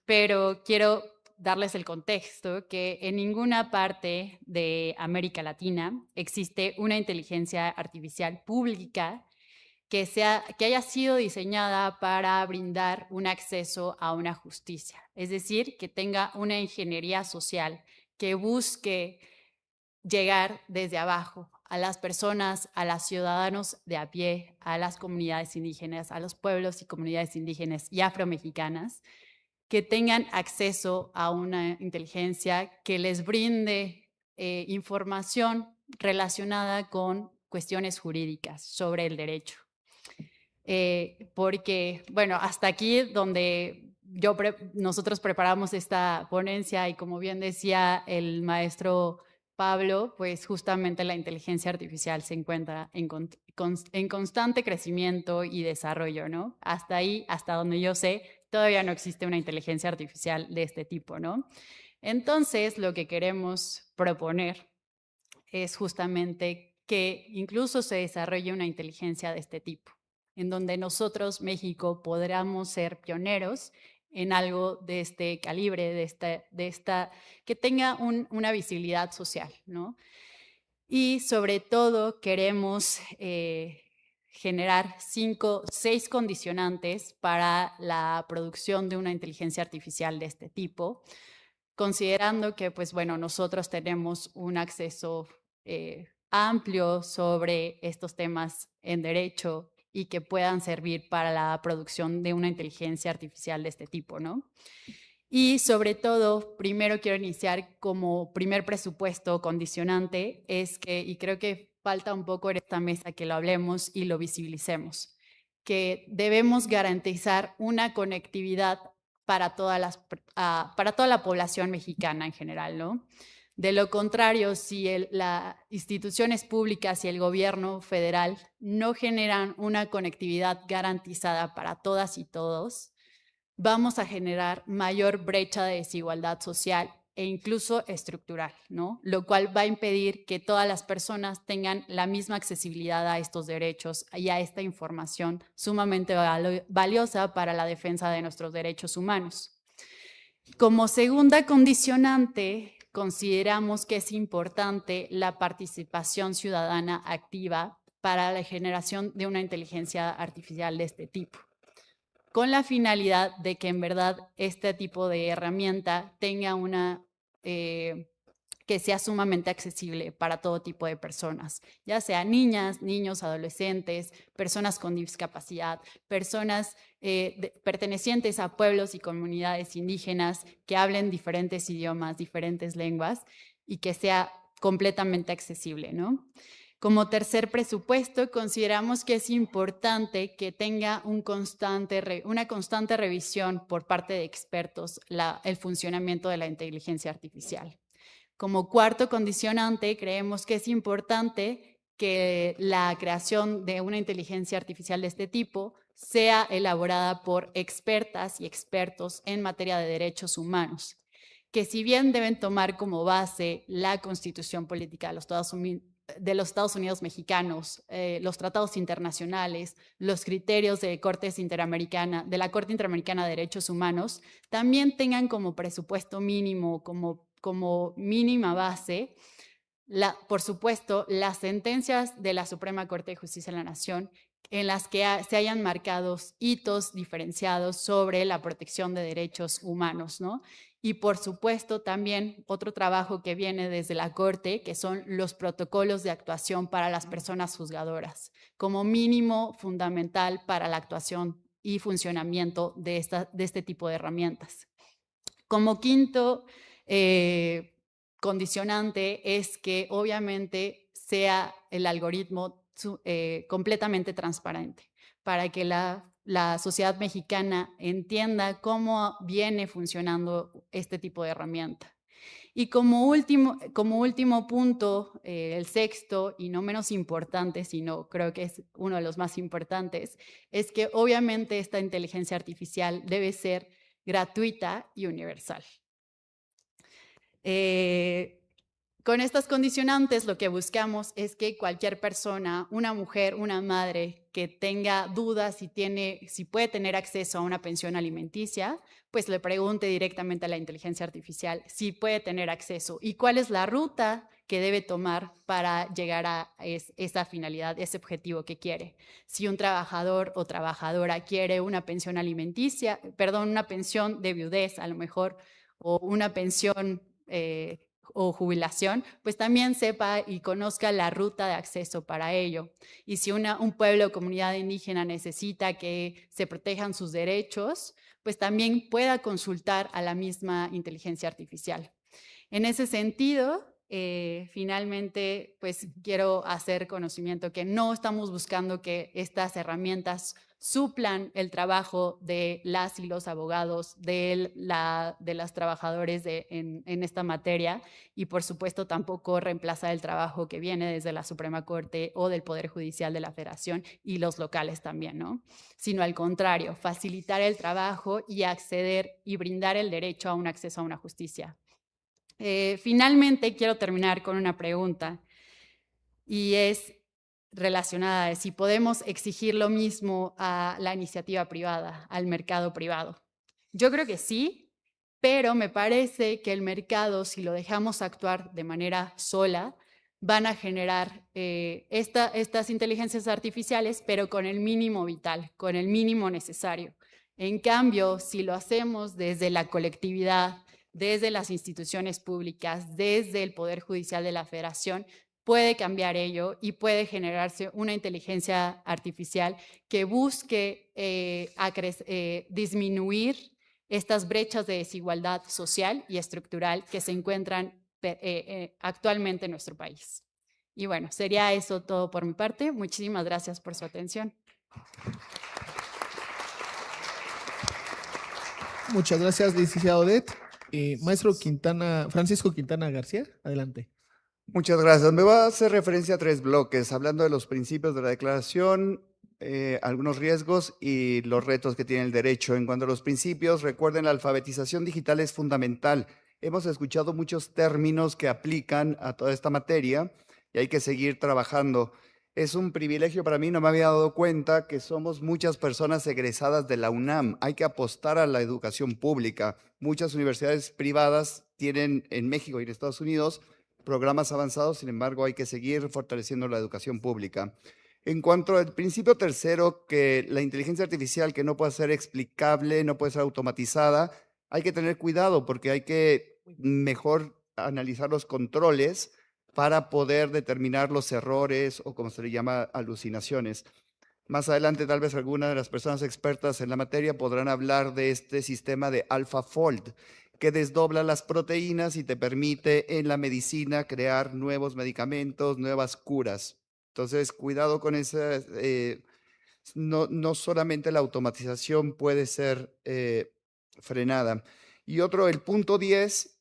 Pero quiero darles el contexto que en ninguna parte de América Latina existe una inteligencia artificial pública que haya sido diseñada para brindar un acceso a una justicia, es decir, que tenga una ingeniería social que busque llegar desde abajo a las personas, a los ciudadanos de a pie, a las comunidades indígenas, a los pueblos y comunidades indígenas y afromexicanas, que tengan acceso a una inteligencia que les brinde información relacionada con cuestiones jurídicas sobre el derecho. Porque, bueno, hasta aquí donde nosotros preparamos esta ponencia y como bien decía el maestro Pablo, pues justamente la inteligencia artificial se encuentra en constante crecimiento y desarrollo, ¿no? Hasta ahí, hasta donde yo sé, todavía no existe una inteligencia artificial de este tipo, ¿no? Entonces, lo que queremos proponer es justamente que incluso se desarrolle una inteligencia de este tipo, en donde nosotros, México, podamos ser pioneros en algo de este calibre, que tenga una visibilidad social, ¿no? Y sobre todo queremos generar 6 condicionantes para la producción de una inteligencia artificial de este tipo, considerando que, pues bueno, nosotros tenemos un acceso amplio sobre estos temas en derecho y que puedan servir para la producción de una inteligencia artificial de este tipo, ¿no? Y sobre todo, primero quiero iniciar como primer presupuesto condicionante, es que, y creo que falta un poco en esta mesa que lo hablemos y lo visibilicemos, que debemos garantizar una conectividad para toda la población mexicana en general, ¿no? De lo contrario, si las instituciones públicas y el gobierno federal no generan una conectividad garantizada para todas y todos, vamos a generar mayor brecha de desigualdad social e incluso estructural, ¿no? Lo cual va a impedir que todas las personas tengan la misma accesibilidad a estos derechos y a esta información sumamente valiosa para la defensa de nuestros derechos humanos. Como segunda condicionante, consideramos que es importante la participación ciudadana activa para la generación de una inteligencia artificial de este tipo, con la finalidad de que en verdad este tipo de herramienta tenga que sea sumamente accesible para todo tipo de personas, ya sea niñas, niños, adolescentes, personas con discapacidad, personas pertenecientes a pueblos y comunidades indígenas que hablen diferentes idiomas, diferentes lenguas y que sea completamente accesible, ¿no? Como tercer presupuesto, consideramos que es importante que tenga una constante revisión por parte de expertos el funcionamiento de la inteligencia artificial. Como cuarto condicionante, creemos que es importante que la creación de una inteligencia artificial de este tipo sea elaborada por expertas y expertos en materia de derechos humanos, que si bien deben tomar como base la Constitución Política de los Estados Unidos mexicanos, los tratados internacionales, los criterios de la Corte Interamericana de Derechos Humanos, también tengan como presupuesto mínimo, como mínima base, por supuesto, las sentencias de la Suprema Corte de Justicia de la Nación en las que se hayan marcado hitos diferenciados sobre la protección de derechos humanos, ¿no? Y por supuesto también otro trabajo que viene desde la Corte, que son los protocolos de actuación para las personas juzgadoras, como mínimo fundamental para la actuación y funcionamiento de este tipo de herramientas. Como quinto condicionante es que obviamente sea el algoritmo completamente transparente para que la sociedad mexicana entienda cómo viene funcionando este tipo de herramienta. Y como último punto, el sexto y no menos importante, sino creo que es uno de los más importantes, es que obviamente esta inteligencia artificial debe ser gratuita y universal. Con estas condicionantes lo que buscamos es que cualquier persona, una mujer, una madre que tenga dudas si puede tener acceso a una pensión alimenticia, pues le pregunte directamente a la inteligencia artificial si puede tener acceso y cuál es la ruta que debe tomar para llegar a esa finalidad, ese objetivo que quiere. Si un trabajador o trabajadora quiere una pensión alimenticia, una pensión de viudez a lo mejor, o una pensión o jubilación, pues también sepa y conozca la ruta de acceso para ello. Y si un pueblo o comunidad indígena necesita que se protejan sus derechos, pues también pueda consultar a la misma inteligencia artificial. En ese sentido, finalmente, pues quiero hacer conocimiento que no estamos buscando que estas herramientas suplan el trabajo de las y los abogados, de las trabajadores en esta materia y por supuesto tampoco reemplazar el trabajo que viene desde la Suprema Corte o del Poder Judicial de la Federación y los locales también, ¿no? Sino al contrario, facilitar el trabajo y acceder y brindar el derecho a un acceso a una justicia. Finalmente, quiero terminar con una pregunta y es relacionada a si podemos exigir lo mismo a la iniciativa privada, al mercado privado. Yo creo que sí, pero me parece que el mercado, si lo dejamos actuar de manera sola, van a generar estas inteligencias artificiales, pero con el mínimo vital, con el mínimo necesario. En cambio, si lo hacemos desde la colectividad, desde las instituciones públicas, desde el Poder Judicial de la Federación, puede cambiar ello y puede generarse una inteligencia artificial que busque disminuir estas brechas de desigualdad social y estructural que se encuentran actualmente en nuestro país. Y bueno, sería eso todo por mi parte. Muchísimas gracias por su atención. Muchas gracias, licenciado Odet. Maestro Francisco Quintana García, adelante. Muchas gracias. Me va a hacer referencia a 3 bloques, hablando de los principios de la declaración, algunos riesgos y los retos que tiene el derecho. En cuanto a los principios, recuerden, la alfabetización digital es fundamental. Hemos escuchado muchos términos que aplican a toda esta materia y hay que seguir trabajando. Es un privilegio para mí, no me había dado cuenta que somos muchas personas egresadas de la UNAM. Hay que apostar a la educación pública. Muchas universidades privadas tienen en México y en Estados Unidos programas avanzados, sin embargo, hay que seguir fortaleciendo la educación pública. En cuanto al principio tercero, que la inteligencia artificial que no puede ser explicable, no puede ser automatizada, hay que tener cuidado porque hay que mejor analizar los controles para poder determinar los errores o, como se le llama, alucinaciones. Más adelante, tal vez alguna de las personas expertas en la materia podrán hablar de este sistema de AlphaFold, que desdobla las proteínas y te permite en la medicina crear nuevos medicamentos, nuevas curas. Entonces, cuidado con esa. No solamente la automatización puede ser frenada. Y otro, el punto 10,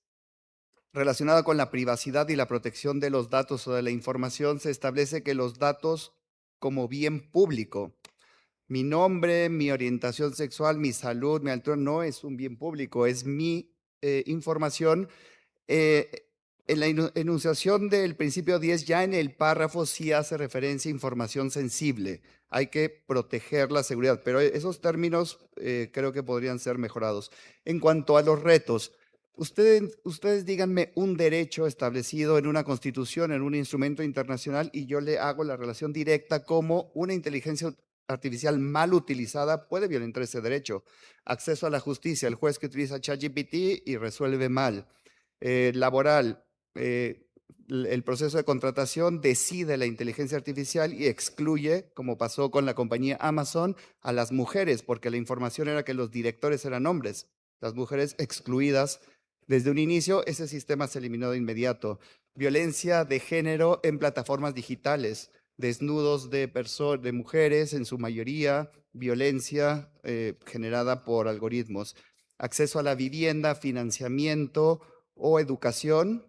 relacionado con la privacidad y la protección de los datos o de la información, se establece que los datos como bien público, mi nombre, mi orientación sexual, mi salud, mi altura, no es un bien público, es mi información. En la enunciación del principio 10, ya en el párrafo sí hace referencia a información sensible. Hay que proteger la seguridad, pero esos términos creo que podrían ser mejorados. En cuanto a los retos, ustedes díganme un derecho establecido en una constitución, en un instrumento internacional, y yo le hago la relación directa como una inteligencia artificial mal utilizada puede violentar ese derecho. Acceso a la justicia, el juez que utiliza ChatGPT y resuelve mal. Laboral, el proceso de contratación decide la inteligencia artificial y excluye, como pasó con la compañía Amazon, a las mujeres, porque la información era que los directores eran hombres. Las mujeres excluidas desde un inicio, ese sistema se eliminó de inmediato. Violencia de género en plataformas digitales, desnudos de mujeres en su mayoría, violencia generada por algoritmos. Acceso a la vivienda, financiamiento o educación.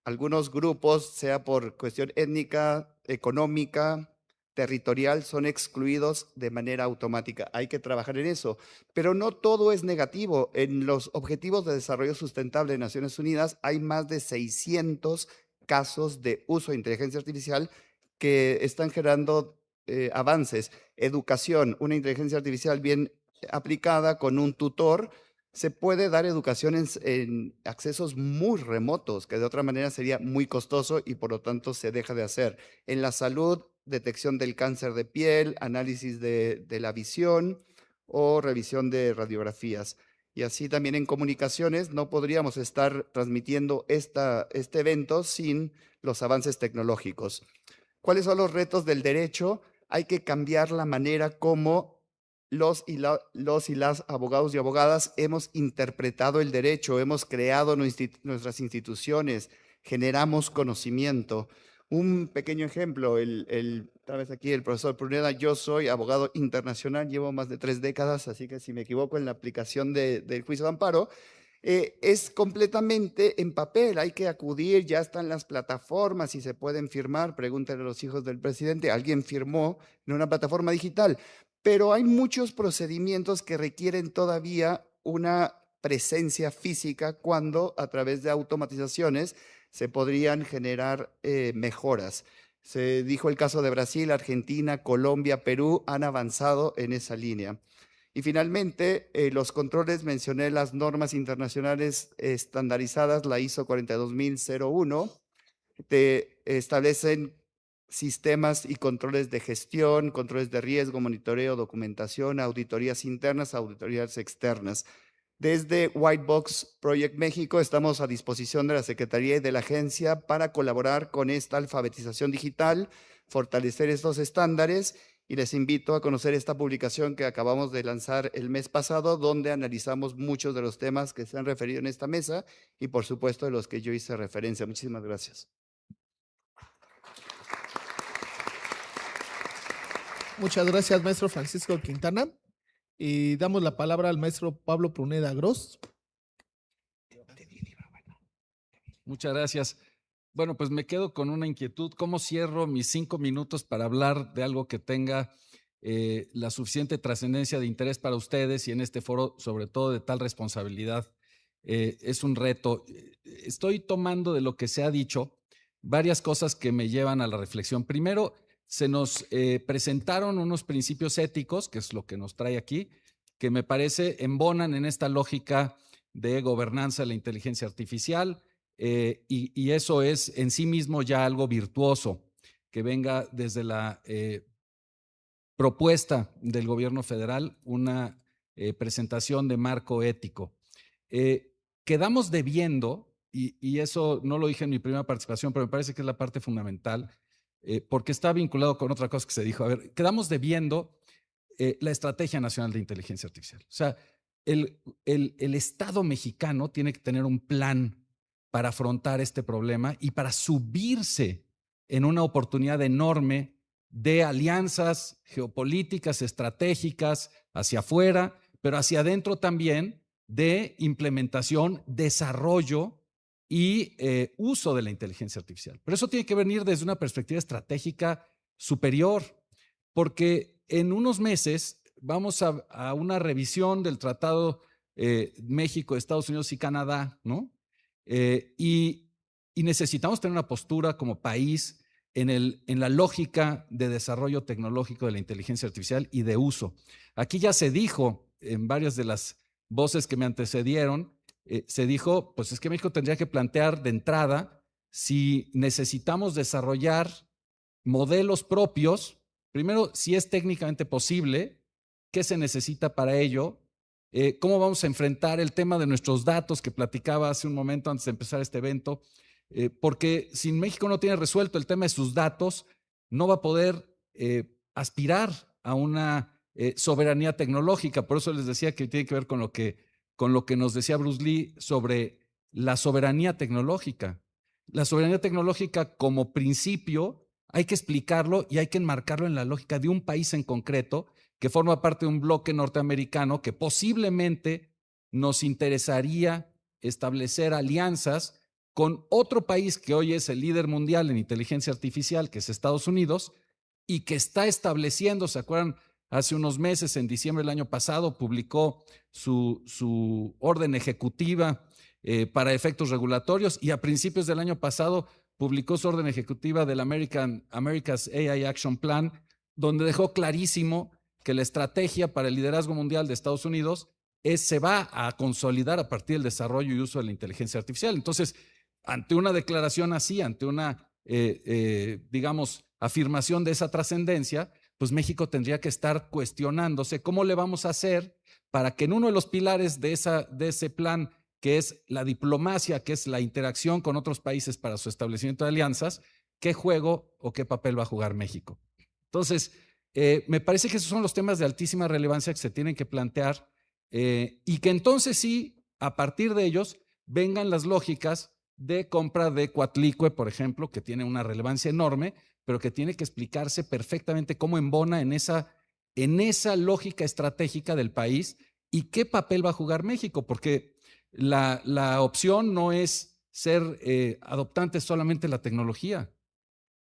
Algunos grupos, sea por cuestión étnica, económica, territorial, son excluidos de manera automática. Hay que trabajar en eso. Pero no todo es negativo. En los Objetivos de Desarrollo Sustentable de Naciones Unidas hay más de 600 casos de uso de inteligencia artificial que están generando avances. Educación, una inteligencia artificial bien aplicada con un tutor, se puede dar educación en accesos muy remotos, que de otra manera sería muy costoso y por lo tanto se deja de hacer. En la salud, detección del cáncer de piel, análisis de la visión o revisión de radiografías. Y así también en comunicaciones no podríamos estar transmitiendo este evento sin los avances tecnológicos. ¿Cuáles son los retos del derecho? Hay que cambiar la manera como los y las abogados y abogadas hemos interpretado el derecho, hemos creado nuestras instituciones, generamos conocimiento. Un pequeño ejemplo, tal vez aquí el profesor Pruneda, yo soy abogado internacional, llevo más de 3 décadas, así que si me equivoco en la aplicación del juicio de amparo, es completamente en papel, hay que acudir, ya están las plataformas y se pueden firmar, pregúntenle a los hijos del presidente, alguien firmó en una plataforma digital, pero hay muchos procedimientos que requieren todavía una presencia física cuando a través de automatizaciones se podrían generar mejoras. Se dijo el caso de Brasil, Argentina, Colombia, Perú han avanzado en esa línea. Y finalmente, los controles, mencioné las normas internacionales estandarizadas, la ISO 42001, establecen sistemas y controles de gestión, controles de riesgo, monitoreo, documentación, auditorías internas, auditorías externas. Desde White Box Project México estamos a disposición de la Secretaría y de la agencia para colaborar con esta alfabetización digital, fortalecer estos estándares y les invito a conocer esta publicación que acabamos de lanzar el mes pasado, donde analizamos muchos de los temas que se han referido en esta mesa y por supuesto de los que yo hice referencia. Muchísimas gracias. Muchas gracias, maestro Francisco Quintana. Y damos la palabra al maestro Pablo Pruneda Gross. Muchas gracias. Bueno, pues me quedo con una inquietud. ¿Cómo cierro mis 5 minutos para hablar de algo que tenga la suficiente trascendencia de interés para ustedes y en este foro, sobre todo de tal responsabilidad? Es un reto. Estoy tomando de lo que se ha dicho varias cosas que me llevan a la reflexión. Primero, se nos presentaron unos principios éticos, que es lo que nos trae aquí, que me parece embonan en esta lógica de gobernanza de la inteligencia artificial, y eso es en sí mismo ya algo virtuoso, que venga desde la propuesta del gobierno federal una presentación de marco ético. Quedamos debiendo, y eso no lo dije en mi primera participación, pero me parece que es la parte fundamental, porque está vinculado con otra cosa que se dijo. A ver, quedamos debiendo la Estrategia Nacional de Inteligencia Artificial. O sea, el Estado mexicano tiene que tener un plan para afrontar este problema y para subirse en una oportunidad enorme de alianzas geopolíticas, estratégicas, hacia afuera, pero hacia adentro también, de implementación, desarrollo y uso de la inteligencia artificial. Pero eso tiene que venir desde una perspectiva estratégica superior, porque en unos meses vamos a una revisión del Tratado México, Estados Unidos y Canadá, ¿no? Y necesitamos tener una postura como país en la lógica de desarrollo tecnológico de la inteligencia artificial y de uso. Aquí ya se dijo en varias de las voces que me antecedieron, se dijo, pues es que México tendría que plantear de entrada si necesitamos desarrollar modelos propios, primero, si es técnicamente posible, qué se necesita para ello, cómo vamos a enfrentar el tema de nuestros datos que platicaba hace un momento antes de empezar este evento, porque si México no tiene resuelto el tema de sus datos, no va a poder aspirar a una soberanía tecnológica. Por eso les decía que tiene que ver con lo que nos decía Bruce Lee sobre la soberanía tecnológica. La soberanía tecnológica como principio hay que explicarlo y hay que enmarcarlo en la lógica de un país en concreto que forma parte de un bloque norteamericano que posiblemente nos interesaría establecer alianzas con otro país que hoy es el líder mundial en inteligencia artificial, que es Estados Unidos, y que está estableciendo, ¿se acuerdan? Hace unos meses, en diciembre del año pasado, publicó su orden ejecutiva para efectos regulatorios, y a principios del año pasado publicó su orden ejecutiva del America's AI Action Plan, donde dejó clarísimo que la estrategia para el liderazgo mundial de Estados Unidos se va a consolidar a partir del desarrollo y uso de la inteligencia artificial. Entonces, ante una declaración así, ante una, digamos, afirmación de esa trascendencia, pues México tendría que estar cuestionándose cómo le vamos a hacer para que en uno de los pilares de ese plan, que es la diplomacia, que es la interacción con otros países para su establecimiento de alianzas, qué juego o qué papel va a jugar México. Entonces, me parece que esos son los temas de altísima relevancia que se tienen que plantear, y que entonces sí, a partir de ellos, vengan las lógicas de compra de Coatlicue, por ejemplo, que tiene una relevancia enorme, pero que tiene que explicarse perfectamente cómo embona en esa lógica estratégica del país y qué papel va a jugar México, porque la opción no es ser adoptantes solamente de la tecnología,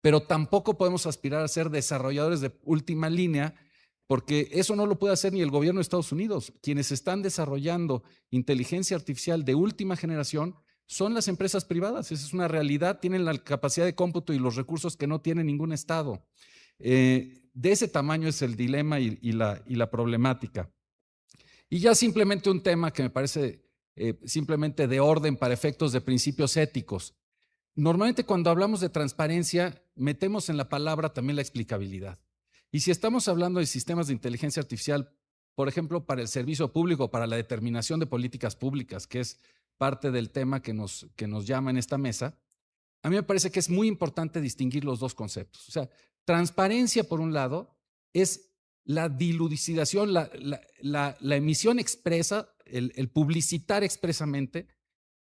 pero tampoco podemos aspirar a ser desarrolladores de última línea, porque eso no lo puede hacer ni el gobierno de Estados Unidos. Quienes están desarrollando inteligencia artificial de última generación son las empresas privadas. Esa es una realidad. Tienen la capacidad de cómputo y los recursos que no tiene ningún Estado. De ese tamaño es el dilema y la problemática. Y ya simplemente un tema que me parece simplemente de orden para efectos de principios éticos. Normalmente cuando hablamos de transparencia, metemos en la palabra también la explicabilidad. Y si estamos hablando de sistemas de inteligencia artificial, por ejemplo, para el servicio público, para la determinación de políticas públicas, que es parte del tema que nos llama en esta mesa, a mí me parece que es muy importante distinguir los dos conceptos. O sea, transparencia, por un lado, es la dilucidación, la emisión expresa, el publicitar expresamente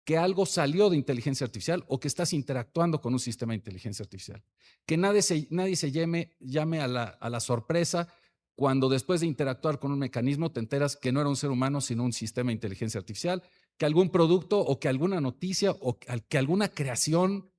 que algo salió de inteligencia artificial o que estás interactuando con un sistema de inteligencia artificial. Que nadie se llame a la sorpresa cuando después de interactuar con un mecanismo te enteras que no era un ser humano, sino un sistema de inteligencia artificial, que algún producto o que alguna noticia o que alguna creación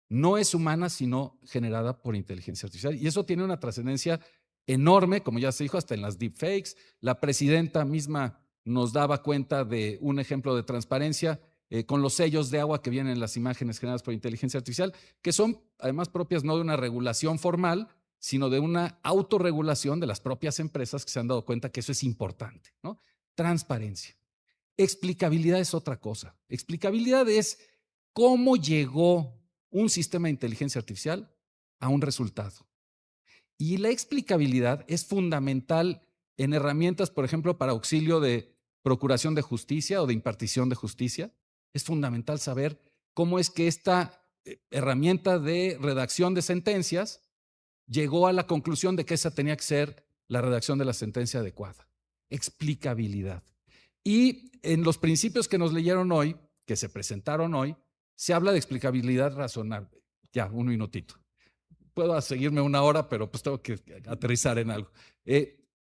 no es humana, sino generada por inteligencia artificial. Y eso tiene una trascendencia enorme, como ya se dijo, hasta en las deepfakes. La presidenta misma nos daba cuenta de un ejemplo de transparencia con los sellos de agua que vienen en las imágenes generadas por inteligencia artificial, que son además propias no de una regulación formal, sino de una autorregulación de las propias empresas que se han dado cuenta que eso es importante, ¿no? Transparencia. Explicabilidad es otra cosa. Explicabilidad es cómo llegó un sistema de inteligencia artificial a un resultado. Y la explicabilidad es fundamental en herramientas, por ejemplo, para auxilio de procuración de justicia o de impartición de justicia. Es fundamental saber cómo es que esta herramienta de redacción de sentencias llegó a la conclusión de que esa tenía que ser la redacción de la sentencia adecuada. Explicabilidad. Y en los principios que nos leyeron hoy, que se presentaron hoy, se habla de explicabilidad razonable. Ya, un minutito. Puedo seguirme una hora, pero pues tengo que aterrizar en algo.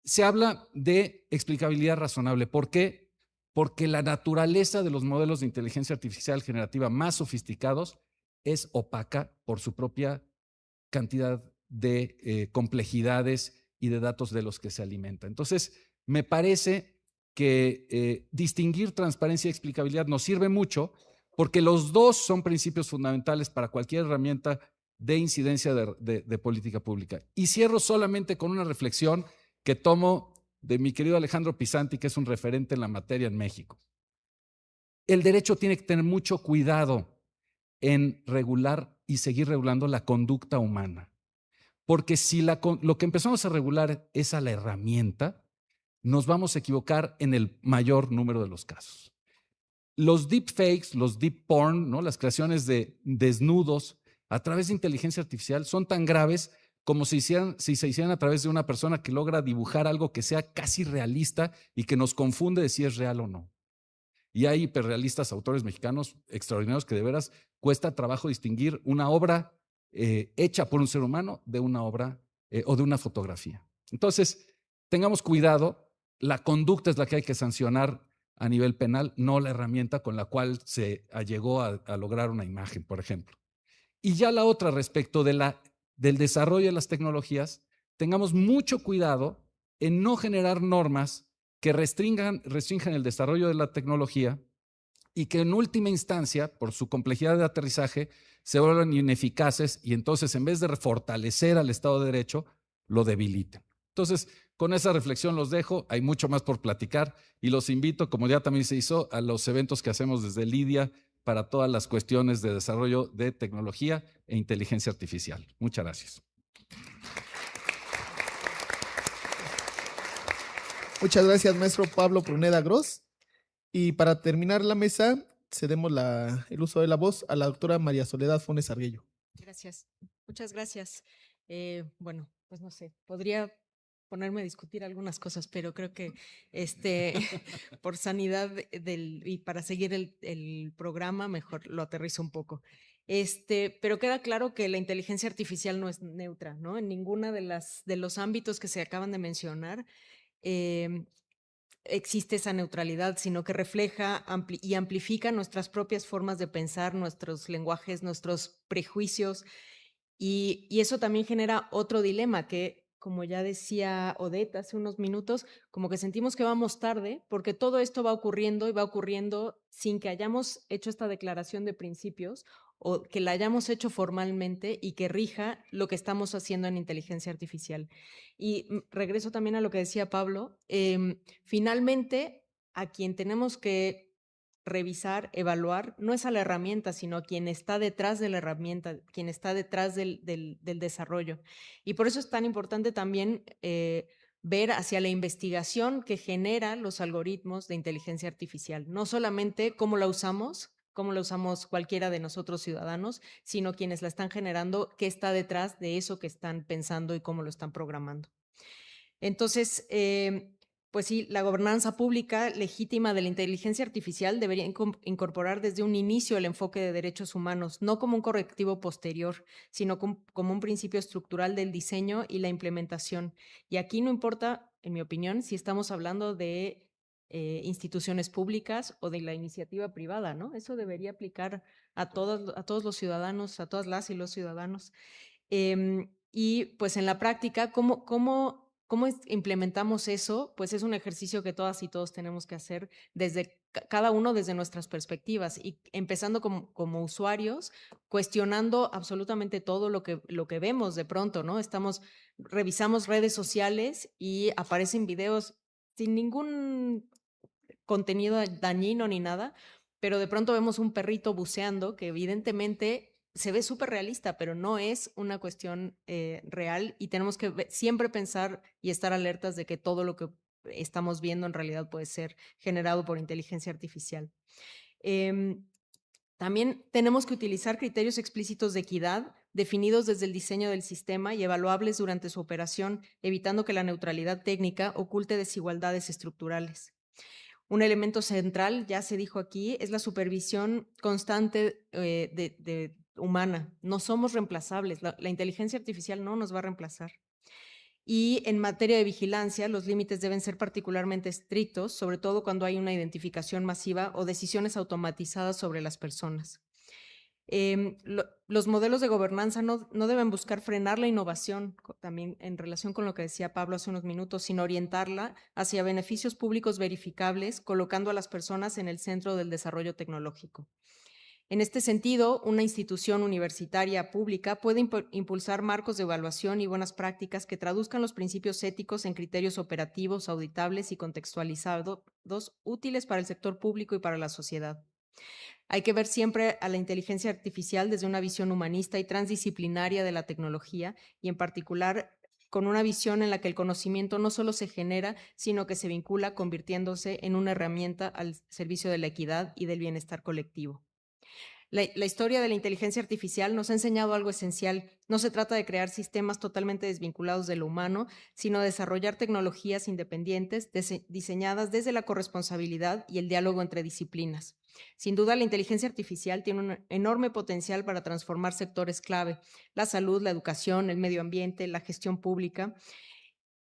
Se habla de explicabilidad razonable. ¿Por qué? Porque la naturaleza de los modelos de inteligencia artificial generativa más sofisticados es opaca por su propia cantidad de complejidades y de datos de los que se alimenta. Entonces, me parece que distinguir transparencia y explicabilidad nos sirve mucho porque los dos son principios fundamentales para cualquier herramienta de incidencia de política pública. Y cierro solamente con una reflexión que tomo de mi querido Alejandro Pisanti, que es un referente en la materia en México. El derecho tiene que tener mucho cuidado en regular y seguir regulando la conducta humana. Porque si lo que empezamos a regular es a la herramienta, nos vamos a equivocar en el mayor número de los casos. Los deepfakes, los deep porn, ¿no? Las creaciones de desnudos a través de inteligencia artificial son tan graves como si se hicieran a través de una persona que logra dibujar algo que sea casi realista y que nos confunde de si es real o no. Y hay hiperrealistas, autores mexicanos extraordinarios que de veras cuesta trabajo distinguir una obra hecha por un ser humano de una obra o de una fotografía. Entonces, tengamos cuidado, la conducta es la que hay que sancionar a nivel penal, no la herramienta con la cual se llegó a lograr una imagen, por ejemplo. Y ya la otra respecto del desarrollo de las tecnologías, tengamos mucho cuidado en no generar normas que restrinjan el desarrollo de la tecnología y que en última instancia, por su complejidad de aterrizaje, se vuelvan ineficaces y entonces en vez de fortalecer al Estado de Derecho, lo debiliten. Entonces, con esa reflexión los dejo, hay mucho más por platicar y los invito, como ya también se hizo, a los eventos que hacemos desde Lidia para todas las cuestiones de desarrollo de tecnología e inteligencia artificial. Muchas gracias. Muchas gracias, maestro Pablo Pruneda Gross. Y para terminar la mesa, cedemos el uso de la voz a la doctora María Soledad Funes Arguello. Gracias. Muchas gracias. Bueno, pues no sé, podría ponerme a discutir algunas cosas, pero creo que por sanidad y para seguir el programa, mejor lo aterrizo un poco. Pero queda claro que la inteligencia artificial no es neutra, ¿no? En ninguna de los ámbitos que se acaban de mencionar existe esa neutralidad, sino que refleja y amplifica nuestras propias formas de pensar, nuestros lenguajes, nuestros prejuicios, y eso también genera otro dilema que, como ya decía Odette hace unos minutos, como que sentimos que vamos tarde, porque todo esto va ocurriendo y va ocurriendo sin que hayamos hecho esta declaración de principios o que la hayamos hecho formalmente y que rija lo que estamos haciendo en inteligencia artificial. Y regreso también a lo que decía Pablo, finalmente a quien tenemos que revisar, evaluar, no es a la herramienta, sino a quien está detrás de la herramienta, quien está detrás del desarrollo. Y por eso es tan importante también ver hacia la investigación que genera los algoritmos de inteligencia artificial, no solamente cómo la usamos cualquiera de nosotros ciudadanos, sino quienes la están generando, qué está detrás de eso que están pensando y cómo lo están programando. Entonces, pues sí, la gobernanza pública legítima de la inteligencia artificial debería incorporar desde un inicio el enfoque de derechos humanos, no como un correctivo posterior, sino como un principio estructural del diseño y la implementación. Y aquí no importa, en mi opinión, si estamos hablando de instituciones públicas o de la iniciativa privada, ¿no? Eso debería aplicar a todos los ciudadanos, a todas las y los ciudadanos. Y pues en la práctica, ¿cómo implementamos eso? Pues es un ejercicio que todas y todos tenemos que hacer desde cada uno desde nuestras perspectivas y empezando como usuarios, cuestionando absolutamente todo lo que vemos de pronto, ¿no? Revisamos redes sociales y aparecen videos sin ningún contenido dañino ni nada, pero de pronto vemos un perrito buceando que evidentemente se ve súper realista, pero no es una cuestión real y tenemos que siempre pensar y estar alertas de que todo lo que estamos viendo en realidad puede ser generado por inteligencia artificial. También tenemos que utilizar criterios explícitos de equidad definidos desde el diseño del sistema y evaluables durante su operación, evitando que la neutralidad técnica oculte desigualdades estructurales. Un elemento central, ya se dijo aquí, es la supervisión constante humana. No somos reemplazables. La inteligencia artificial no nos va a reemplazar. Y en materia de vigilancia, los límites deben ser particularmente estrictos, sobre todo cuando hay una identificación masiva o decisiones automatizadas sobre las personas. Los modelos de gobernanza no deben buscar frenar la innovación, también en relación con lo que decía Pablo hace unos minutos, sino orientarla hacia beneficios públicos verificables, colocando a las personas en el centro del desarrollo tecnológico. En este sentido, una institución universitaria pública puede impulsar marcos de evaluación y buenas prácticas que traduzcan los principios éticos en criterios operativos, auditables y contextualizados, útiles para el sector público y para la sociedad. Hay que ver siempre a la inteligencia artificial desde una visión humanista y transdisciplinaria de la tecnología y en particular con una visión en la que el conocimiento no solo se genera, sino que se vincula convirtiéndose en una herramienta al servicio de la equidad y del bienestar colectivo. La historia de la inteligencia artificial nos ha enseñado algo esencial. No se trata de crear sistemas totalmente desvinculados de lo humano, sino de desarrollar tecnologías independientes diseñadas desde la corresponsabilidad y el diálogo entre disciplinas. Sin duda, la inteligencia artificial tiene un enorme potencial para transformar sectores clave: la salud, la educación, el medio ambiente, la gestión pública.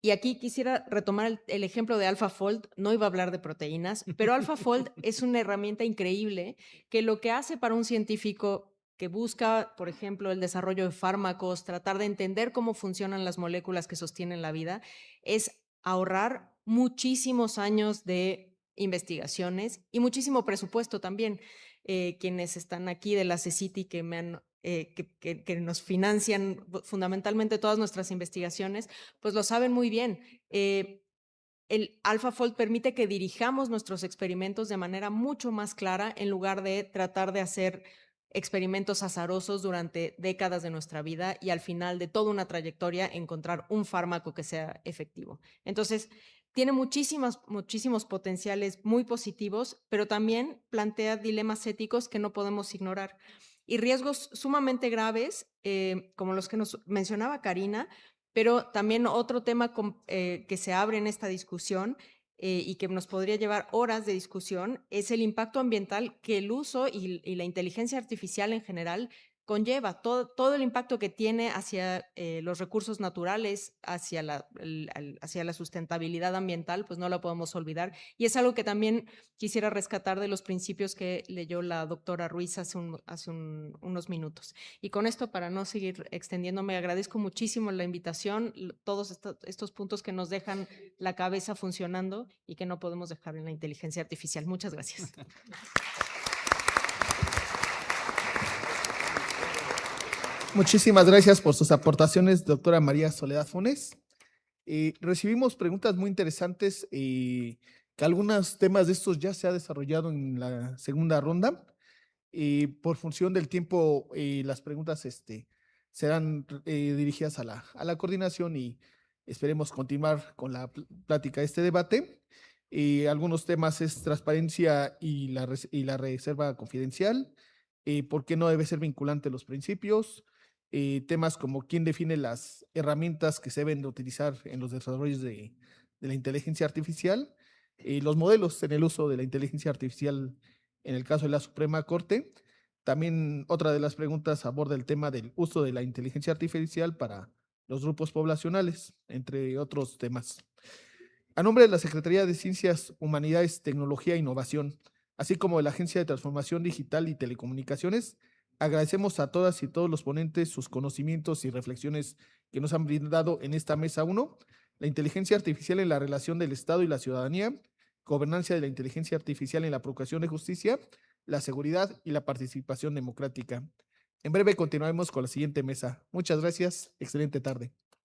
Y aquí quisiera retomar el ejemplo de AlphaFold. No iba a hablar de proteínas, pero AlphaFold es una herramienta increíble que lo que hace para un científico que busca, por ejemplo, el desarrollo de fármacos, tratar de entender cómo funcionan las moléculas que sostienen la vida, es ahorrar muchísimos años de investigaciones y muchísimo presupuesto también. Quienes están aquí de la CECITI que me han que nos financian fundamentalmente todas nuestras investigaciones, pues lo saben muy bien. El AlphaFold permite que dirijamos nuestros experimentos de manera mucho más clara en lugar de tratar de hacer experimentos azarosos durante décadas de nuestra vida y al final de toda una trayectoria encontrar un fármaco que sea efectivo. Entonces, tiene muchísimos potenciales muy positivos, pero también plantea dilemas éticos que no podemos ignorar y riesgos sumamente graves, como los que nos mencionaba Karina, pero también otro tema que se abre en esta discusión y que nos podría llevar horas de discusión es el impacto ambiental que el uso y la inteligencia artificial en general conlleva, todo el impacto que tiene hacia los recursos naturales, hacia la sustentabilidad ambiental, pues no lo podemos olvidar. Y es algo que también quisiera rescatar de los principios que leyó la doctora Ruiz hace unos minutos. Y con esto, para no seguir extendiéndome, agradezco muchísimo la invitación, todos estos puntos que nos dejan la cabeza funcionando y que no podemos dejar en la inteligencia artificial. Muchas gracias. Muchísimas gracias por sus aportaciones, doctora María Soledad Funes. Recibimos preguntas muy interesantes, que algunos temas de estos ya se ha desarrollado en la segunda ronda. Por función del tiempo, las preguntas serán dirigidas a la coordinación y esperemos continuar con la plática de este debate. Algunos temas es transparencia y la reserva confidencial, por qué no debe ser vinculante los principios, temas como quién define las herramientas que se deben de utilizar en los desarrollos de de la inteligencia artificial y los modelos en el uso de la inteligencia artificial en el caso de la Suprema Corte. También otra de las preguntas aborda el tema del uso de la inteligencia artificial para los grupos poblacionales, entre otros temas. A nombre de la Secretaría de Ciencias, Humanidades, Tecnología e Innovación, así como de la Agencia de Transformación Digital y Telecomunicaciones, agradecemos a todas y todos los ponentes sus conocimientos y reflexiones que nos han brindado en esta mesa 1, la inteligencia artificial en la relación del Estado y la ciudadanía, gobernanza de la inteligencia artificial en la procuración de justicia, la seguridad y la participación democrática. En breve continuaremos con la siguiente mesa. Muchas gracias. Excelente tarde.